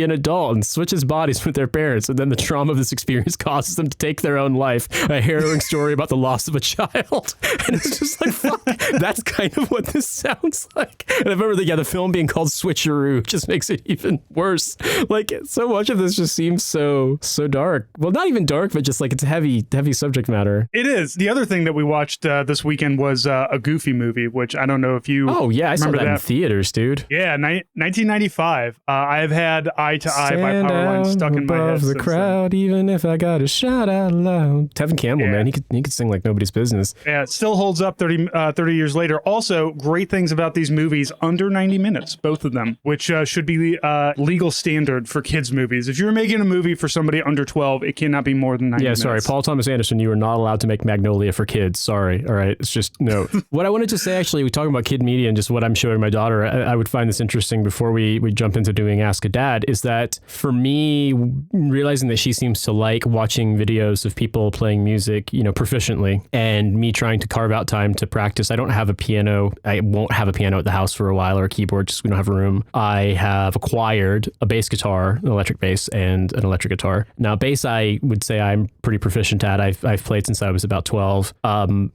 an adult and switches bodies with their parents. And then the trauma of this experience causes them to take their own life. A harrowing story about the loss of a child. And it's just like, fuck, that's kind of what this sounds like. And I remember the film being called Switcheroo just makes it even worse. Like, so much of this just seems so dark. Well, not even dark, but just like it's heavy subject matter. It is. The other thing that we watched this weekend was a Goofy movie, which I don't know if you I saw that in theaters, dude. Yeah, 1995. I've had Eye to Eye by Powerline stuck in my head. The crowd, even if I got to shout out loud. Tevin Campbell, man, he could sing like nobody's business. Yeah, it still holds up 30 years later. Also, great things about these movies, under 90 minutes, both of them, which should be the legal standard for kids movies. If you're making a movie for somebody under 12, it cannot be more than 90 minutes. Yeah, sorry, Paul Thomas Anderson, you are not allowed to make Magnolia for kids. Sorry, all right? It's just, no. What I wanted to say, actually, we're talking about kid media and just what I'm showing my daughter, I would find this interesting before we jump into doing Ask a Dad, is that for me, realizing that she seems to like watching videos of people playing music, you know, proficiently, and me trying to carve out time to practice. I don't have a piano. I won't have a piano at the house for a while, or a keyboard, just we don't have a room. I have acquired a bass guitar, an electric bass, and an electric guitar. Now, bass, I would say I'm pretty proficient at. I've played since I was about 12.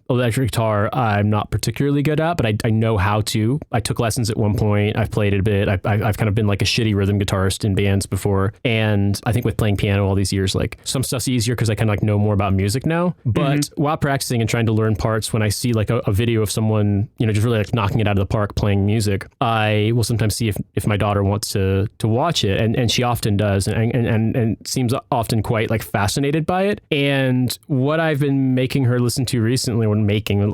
Electric guitar, I'm not particularly good at, but I know how to. I took lessons at one point. I've played it a bit. I've kind of been like a shitty rhythm guitarist in bands before. And I think with playing piano all these years, like some stuff's easier because I kind of like know more about music now. But while practicing and trying to learn parts, when I see like a video of someone, you know, just really like knocking it out of the park playing music, I will sometimes see if my daughter wants to watch it. And she often does, and seems often quite like fascinated by it. And what I've been making her listen to recently,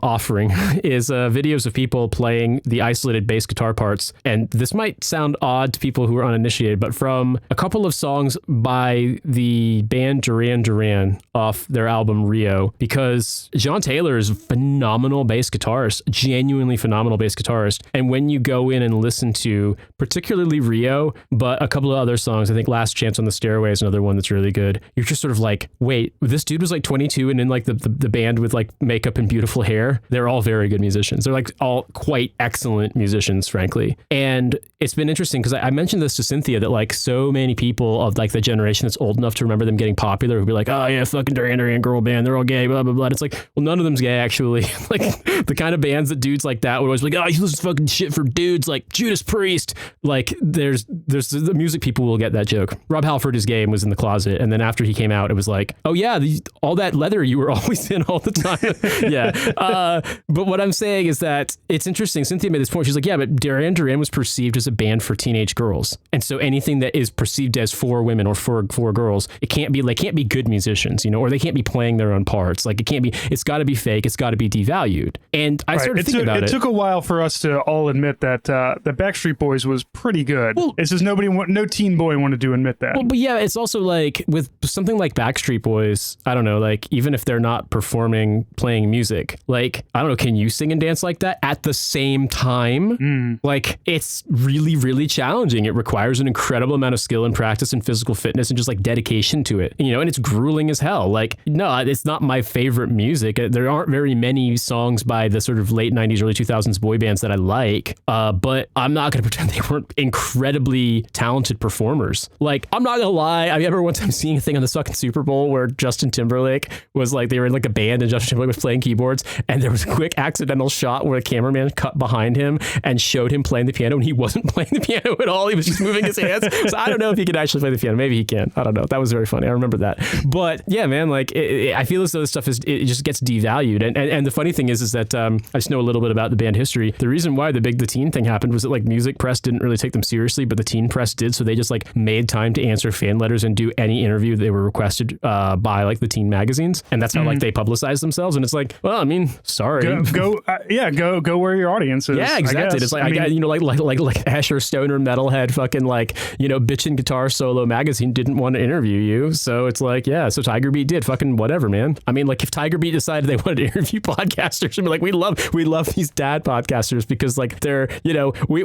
offering is videos of people playing the isolated bass guitar parts. And this might sound odd to people who are uninitiated, but from a couple of songs by the band Duran Duran off their album Rio, because John Taylor is a phenomenal bass guitarist, genuinely phenomenal bass guitarist. And when you go in and listen to particularly Rio, but a couple of other songs, I think Last Chance on the Stairway is another one that's really good. You're just sort of like, wait, this dude was like 22 and in like the band with like makeup and beautiful hair. They're all very good musicians. They're like all quite excellent musicians, frankly. And it's been interesting because I mentioned this to Cynthia that like so many people of like the generation that's old enough to remember them getting popular would be like, oh yeah, fucking Duran Duran girl band, they're all gay, blah blah blah. It's like, well, none of them's gay actually. Like the kind of bands that dudes like that would always be like, oh, you listen to fucking shit for dudes like Judas Priest. Like there's the music people will get that joke. Rob Halford is gay and was in the closet, and then after he came out, it was like, oh yeah, all that leather you were always in all the time. Yeah. But what I'm saying is that it's interesting. Cynthia made this point. She's like, yeah, but Duran Duran was perceived as a band for teenage girls. And so anything that is perceived as for women or for girls, it can't be good musicians, you know, or they can't be playing their own parts. Like it's got to be fake. It's got to be devalued. And I started thinking about it. It took a while for us to all admit that the Backstreet Boys was pretty good. Well, it's just no teen boy wanted to admit that. Well, but yeah, it's also like with something like Backstreet Boys, I don't know, like even if they're not performing, playing music, like, I don't know, can you sing and dance like that at the same time? Like it's really, really challenging. It requires an incredible amount of skill and practice and physical fitness and just like dedication to it, you know, and it's grueling as hell. Like, no, it's not my favorite music. There aren't very many songs by the sort of late 90s, early 2000s boy bands that I like, but I'm not going to pretend they weren't incredibly talented performers. Like, I'm not going to lie. I remember one time seeing a thing on the fucking Super Bowl where Justin Timberlake was like, they were in like a band and Justin Timberlake was playing keyboards, and there was a quick accidental shot where a cameraman cut behind him and showed him playing the piano, and he wasn't playing the piano at all. He was just moving his hands. So I don't know if he could actually play the piano. Maybe he can. I don't know. That was very funny. I remember that. But yeah, man, like I feel as though this stuff it just gets devalued. And the funny thing is that I just know a little bit about the band history. The reason why the teen thing happened was that like music press didn't really take them seriously, but the teen press did. So they just like made time to answer fan letters and do any interview they were requested by like the teen magazines. And that's how like they publicized themselves. And it's like, well, I mean, sorry. Go where your audience is. Yeah, exactly. It's like, I got, you know, like Asher Stoner metalhead fucking like, you know, bitchin' guitar solo magazine didn't want to interview you. So it's like, yeah, so Tiger Beat did fucking whatever, man. I mean, like if Tiger Beat decided they wanted to interview podcasters and be like, we love these dad podcasters because like they're, you know, we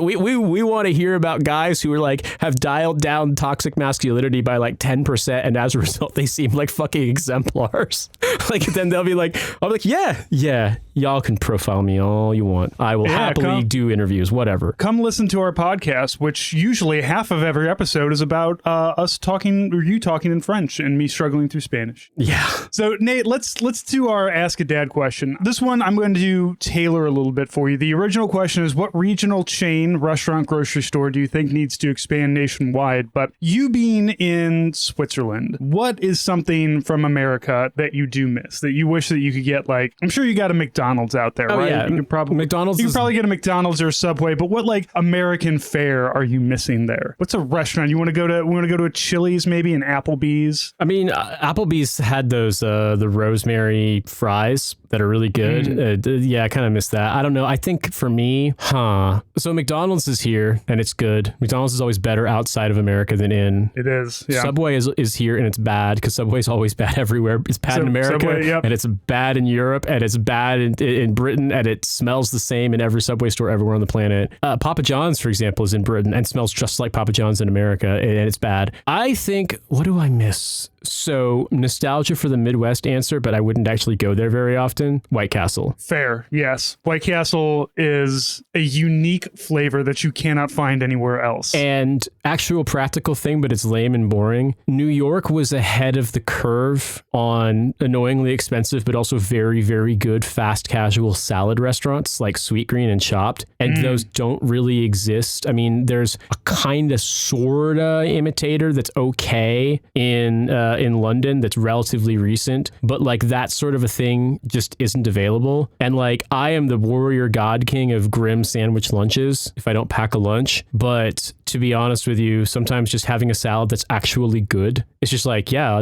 want to hear about guys who are like have dialed down toxic masculinity by like 10%, and as a result they seem like fucking exemplars. Like then they'll be like, I'll be like, yeah, y'all can profile me all you want. I will happily do interviews, whatever. Come listen to our podcast, which usually half of every episode is about us talking or you talking in French and me struggling through Spanish. Yeah. So Nate, let's do our Ask a Dad question. This one I'm going to tailor a little bit for you. The original question is, what regional chain, restaurant, grocery store do you think needs to expand nationwide? But you being in Switzerland, what is something from America that you do miss, that you wish that you could get? Like, I'm sure you got a McDonald's out there, right? Yeah. You can probably get a McDonald's or a Subway, but what like American fare are you missing there? What's a restaurant you want to go to? We want to go to a Chili's, maybe an Applebee's. I mean, Applebee's had those the rosemary fries that are really good. Yeah, I kind of miss that. I don't know. I think for me, so McDonald's is here and it's good. McDonald's is always better outside of America than in. It is. Yeah. Subway is here and it's bad because Subway's always bad everywhere. It's bad in America, Subway, and it's bad in Europe, and it's bad in Britain, and it smells the same in every Subway store everywhere on the planet. Papa John's, for example, is in Britain and smells just like Papa John's in America, and it's bad. I think, what do I miss? So nostalgia for the Midwest answer, but I wouldn't actually go there very often. White Castle. Fair. Yes. White Castle is a unique flavor that you cannot find anywhere else. And actual practical thing, but it's lame and boring. New York was ahead of the curve on annoyingly expensive, but also very, very good fast casual salad restaurants like Sweet Green and Chopped. And those don't really exist. I mean, there's a kind of sorta imitator that's okay in London that's relatively recent, but like that sort of a thing just isn't available. And like I am the warrior god king of grim sandwich lunches if I don't pack a lunch, but to be honest with you, sometimes just having a salad that's actually good, it's just like, yeah,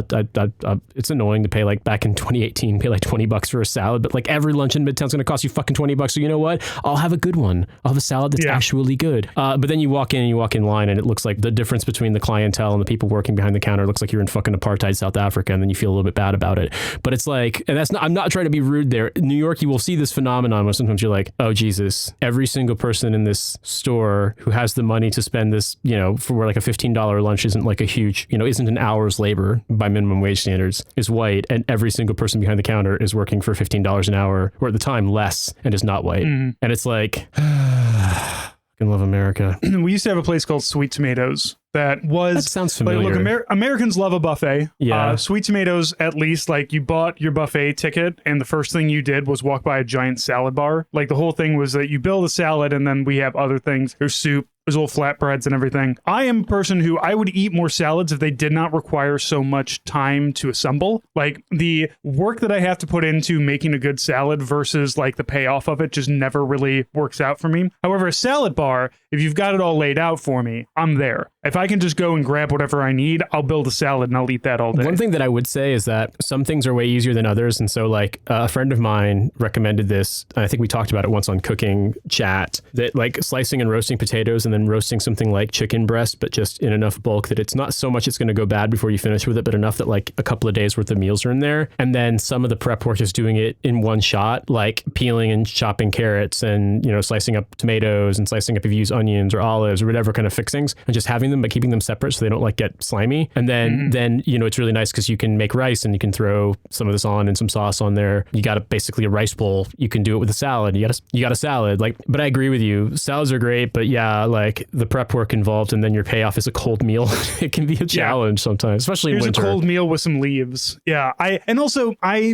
it's annoying to pay like back in 2018, pay like $20 for a salad, but like every lunch in Midtown's going to cost you fucking $20. So you know what? I'll have a good one. I'll have a salad that's actually good. But then you walk in line and it looks like the difference between the clientele and the people working behind the counter looks like you're in fucking apartheid South Africa, and then you feel a little bit bad about it. But it's like, and that's not, I'm not trying to be rude there. In New York, you will see this phenomenon where sometimes you're like, oh Jesus, every single person in this store who has the money to spend this, you know, for like a $15 lunch isn't like a huge, you know, isn't an hour's labor by minimum wage standards, is white, and every single person behind the counter is working for $15 an hour, or at the time less, and is not white. And it's like, Fucking love America. We used to have a place called Sweet Tomatoes. That sounds familiar. Like, look, Americans love a buffet. Yeah. Sweet Tomatoes, at least, like, you bought your buffet ticket, and the first thing you did was walk by a giant salad bar. Like, the whole thing was that you build a salad, and then we have other things. There's soup. There's little flatbreads and everything. I am a person who I would eat more salads if they did not require so much time to assemble. Like, the work that I have to put into making a good salad versus like the payoff of it just never really works out for me. However, a salad bar, if you've got it all laid out for me, I'm there. If I can just go and grab whatever I need, I'll build a salad and I'll eat that all day. One thing that I would say is that some things are way easier than others. And so like a friend of mine recommended this. I think we talked about it once on Cooking Chat, that like slicing and roasting potatoes and then roasting something like chicken breast, but just in enough bulk that it's not so much it's going to go bad before you finish with it, but enough that like a couple of days worth of meals are in there. And then some of the prep work is doing it in one shot, like peeling and chopping carrots and, you know, slicing up tomatoes and slicing up if you use onions or olives or whatever kind of fixings, and just having them but keeping them separate so they don't like get slimy. And then you know, it's really nice because you can make rice and you can throw some of this on and some sauce on there. You got basically a rice bowl. You can do it with a salad. You got a salad. Like, but I agree with you. Salads are great, but yeah, like the prep work involved and then your payoff is a cold meal. It can be a challenge sometimes, especially in winter. A cold meal with some leaves. Yeah. I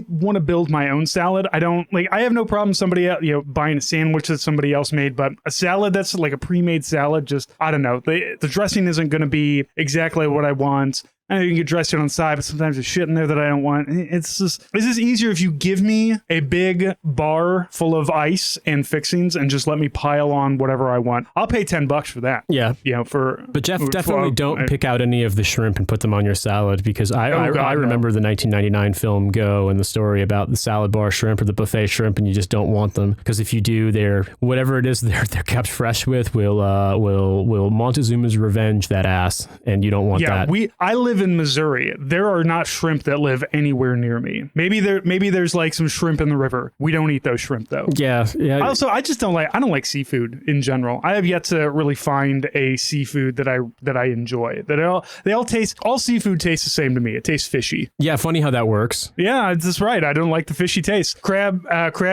want to build my own salad. I have no problem somebody else, you know, buying a sandwich that somebody else made, but a salad that's like a pre-made salad, just, I don't know. The dressing isn't going to be exactly what I want. I know you can get dressed on the side, but sometimes there's shit in there that I don't want. It's just easier if you give me a big bar full of ice and fixings and just let me pile on whatever I want. I'll pay $10 for that. Yeah. You know, But Jeff, definitely don't pick out any of the shrimp and put them on your salad, because I remember the 1999 film Go and the story about the salad bar shrimp or the buffet shrimp, and you just don't want them because if you do, whatever it is they're kept fresh with will Montezuma's revenge that ass, and you don't want that. I live in Missouri. There are not shrimp that live anywhere near me. Maybe there's like some shrimp in the river. We don't eat those shrimp though. Yeah. I don't like seafood in general. I have yet to really find a seafood that I enjoy. All seafood tastes the same to me. It tastes fishy. Yeah, funny how that works. Yeah, that's right. I don't like the fishy taste. Crab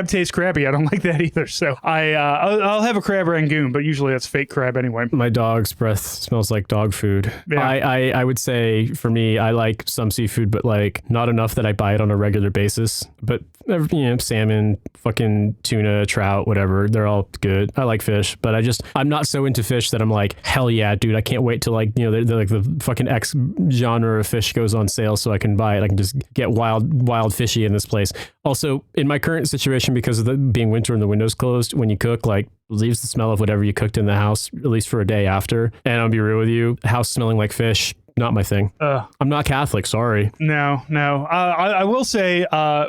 tastes crabby. I don't like that either. So I'll have a crab rangoon, but usually that's fake crab anyway. My dog's breath smells like dog food. Yeah. I would say for me, I like some seafood, but like not enough that I buy it on a regular basis. But you know, salmon, fucking tuna, trout, whatever, they're all good. I like fish, but I'm not so into fish that I'm like, hell yeah, dude, I can't wait till like, you know, they're like the fucking X genre of fish goes on sale so I can buy it. I can just get wild fishy in this place. Also, in my current situation, because of being winter and the windows closed, when you cook, like leaves the smell of whatever you cooked in the house, at least for a day after. And I'll be real with you, house smelling like fish, not my thing. I'm not Catholic, sorry. No. I will say,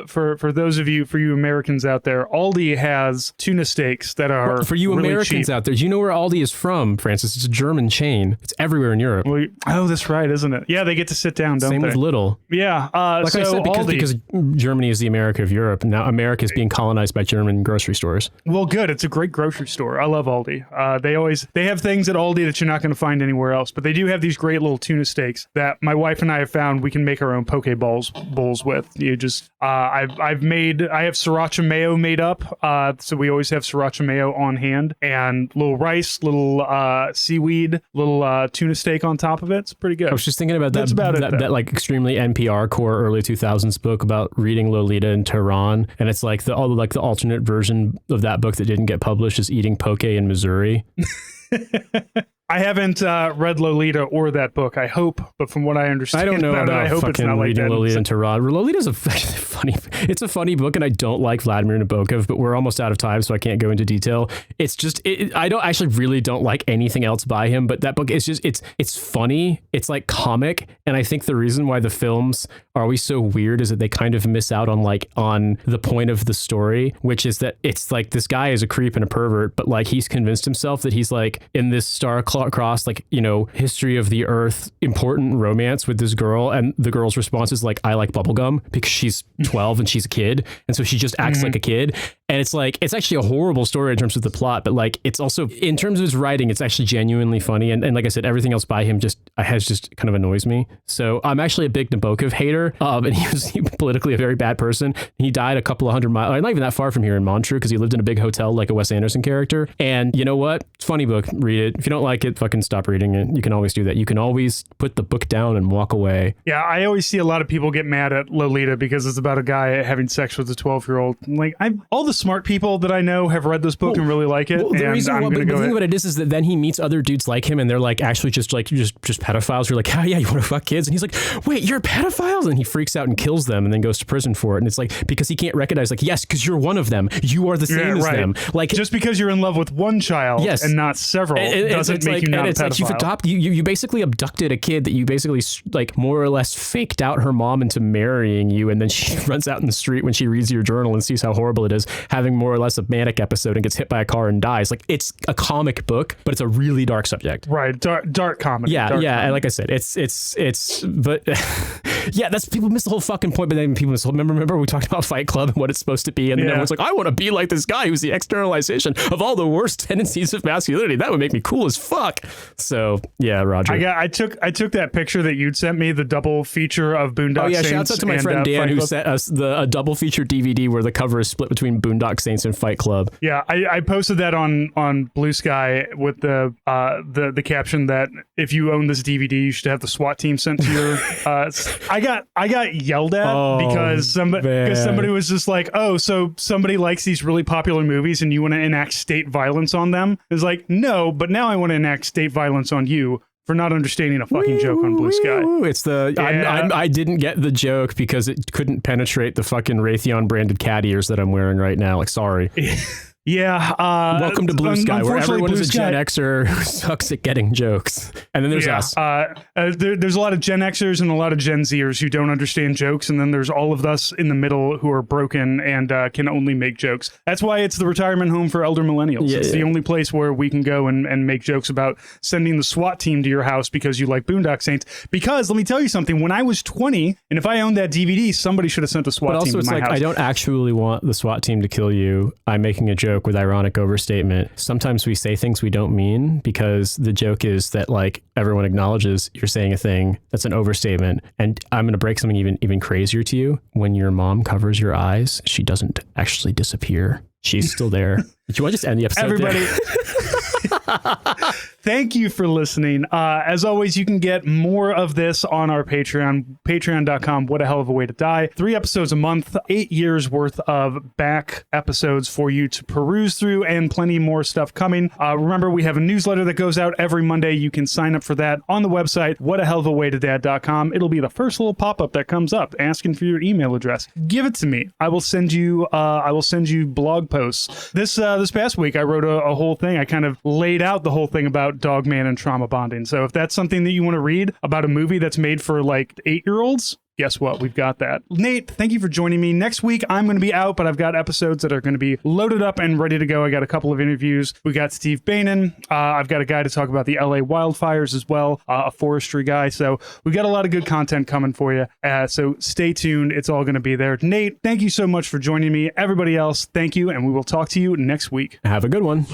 for you Americans out there, Aldi has tuna steaks that are for you really Americans cheap. out there. Do you know where Aldi is from, Francis? It's a German chain. It's everywhere in Europe. Oh, that's right, isn't it? Yeah, they get to sit down, don't they? Same with Lidl. Yeah. Like so I said, because Germany is the America of Europe. Now America is being colonized by German grocery stores. Well, good. It's a great grocery store. I love Aldi. They have things at Aldi that you're not going to find anywhere else, but they do have these great little tuna steaks that my wife and I have found we can make our own poke bowls with. You just I have sriracha mayo made up, so we always have sriracha mayo on hand, and little rice, little seaweed, little tuna steak on top of it. It's pretty good. I was just thinking about that like extremely NPR core early 2000s book about reading Lolita in Tehran, and it's like the alternate version of that book that didn't get published is eating poke in Missouri. I haven't read Lolita or that book. I hope, but from what I understand, I don't know about I hope fucking it's not like reading that. Lolita in Tehran. Lolita's it's a funny book, and I don't like Vladimir Nabokov, but we're almost out of time, so I can't go into detail. It's just, I don't actually really don't like anything else by him, but that book is just, it's funny. It's like comic, and I think the reason why the films are always so weird is that they kind of miss out on the point of the story, which is that it's like this guy is a creep and a pervert, but like he's convinced himself that he's like in this star-class across like, you know, history of the earth, important romance with this girl. And the girl's response is like, I like bubblegum, because she's 12 and she's a kid. And so she just acts like a kid. And it's like, it's actually a horrible story in terms of the plot, but like, it's also, in terms of his writing, it's actually genuinely funny. And like I said, everything else by him just kind of annoys me. So I'm actually a big Nabokov hater. And he was politically a very bad person. He died a couple of 100 miles, not even that far from here in Montreux, because he lived in a big hotel like a Wes Anderson character. And you know what? It's a funny book. Read it. If you don't like it, fucking stop reading it. You can always do that. You can always put the book down and walk away. Yeah, I always see a lot of people get mad at Lolita because it's about a guy having sex with a 12-year-old. Like, all the smart people that I know have read this book and really like it. The thing about it is that then he meets other dudes like him, and they're like actually just pedophiles. You're like, oh yeah, you want to fuck kids? And he's like, wait, you're pedophiles? And he freaks out and kills them, and then goes to prison for it. And it's like, because he can't recognize, like, yes, because you're one of them. You are the same as them. Like, just because you're in love with one child and not several doesn't make you not a pedophile. Like you basically abducted a kid that you basically like more or less faked out her mom into marrying you, and then she runs out in the street when she reads your journal and sees how horrible it is, having more or less a manic episode, and gets hit by a car and dies. Like, it's a comic book, but it's a really dark subject. Right, dark comedy. Yeah, dark yeah, comedy. and like I said, it's but yeah, that's, people miss the whole fucking point. But then people miss, remember we talked about Fight Club and what it's supposed to be, and then everyone's like, I want to be like this guy who's the externalization of all the worst tendencies of masculinity. That would make me cool as fuck. So yeah, Roger. I took that picture that you'd sent me, the double feature of Boondock Saints. Oh yeah, shouts out to my friend Dan who sent us a double feature DVD where the cover is split between Boondock Saints and Fight Club. Yeah, I posted that on Blue Sky with the caption that if you own this DVD, you should have the SWAT team sent to your. I got yelled at because somebody was just like, oh, so somebody likes these really popular movies and you want to enact state violence on them? It's like, no, but now I want to enact state violence on you for not understanding a fucking joke on Blue Sky. It's the I didn't get the joke because it couldn't penetrate the fucking Raytheon branded cat ears that I'm wearing right now. Like, sorry. Yeah. Welcome to Blue Sky, where everyone is a Gen Xer who sucks at getting jokes. And then there's us. There's a lot of Gen Xers and a lot of Gen Zers who don't understand jokes. And then there's all of us in the middle who are broken and can only make jokes. That's why it's the retirement home for elder millennials. It's the only place where we can go and make jokes about sending the SWAT team to your house because you like Boondock Saints. Because let me tell you something, when I was 20, and if I owned that DVD, somebody should have sent a SWAT team to my house. I don't actually want the SWAT team to kill you. I'm making a joke with ironic overstatement. Sometimes we say things we don't mean because the joke is that like everyone acknowledges you're saying a thing that's an overstatement. And I'm going to break something even crazier to you. When your mom covers your eyes, she doesn't actually disappear. She's still there. Do you want to just end the episode? Everybody. Thank you for listening. As always, you can get more of this on our Patreon, patreon.com. What a hell of a way to die. 3 episodes a month, 8 years worth of back episodes for you to peruse through, and plenty more stuff coming. Remember, we have a newsletter that goes out every Monday. You can sign up for that on the website, whatahellofawaytodad.com. It'll be the first little pop-up that comes up asking for your email address. Give it to me. I will send you blog posts. This past week, I wrote a whole thing. I kind of laid out the whole thing about Dogman and trauma bonding. So if that's something that you want to read about a movie that's made for like 8-year-olds, guess what? We've got that. Nate, thank you for joining me. Next week, I'm going to be out, but I've got episodes that are going to be loaded up and ready to go. I got a couple of interviews. We got Steve Bainan. I've got a guy to talk about the LA wildfires as well, a forestry guy. So we got a lot of good content coming for you. So stay tuned. It's all going to be there. Nate, thank you so much for joining me. Everybody else, thank you. And we will talk to you next week. Have a good one.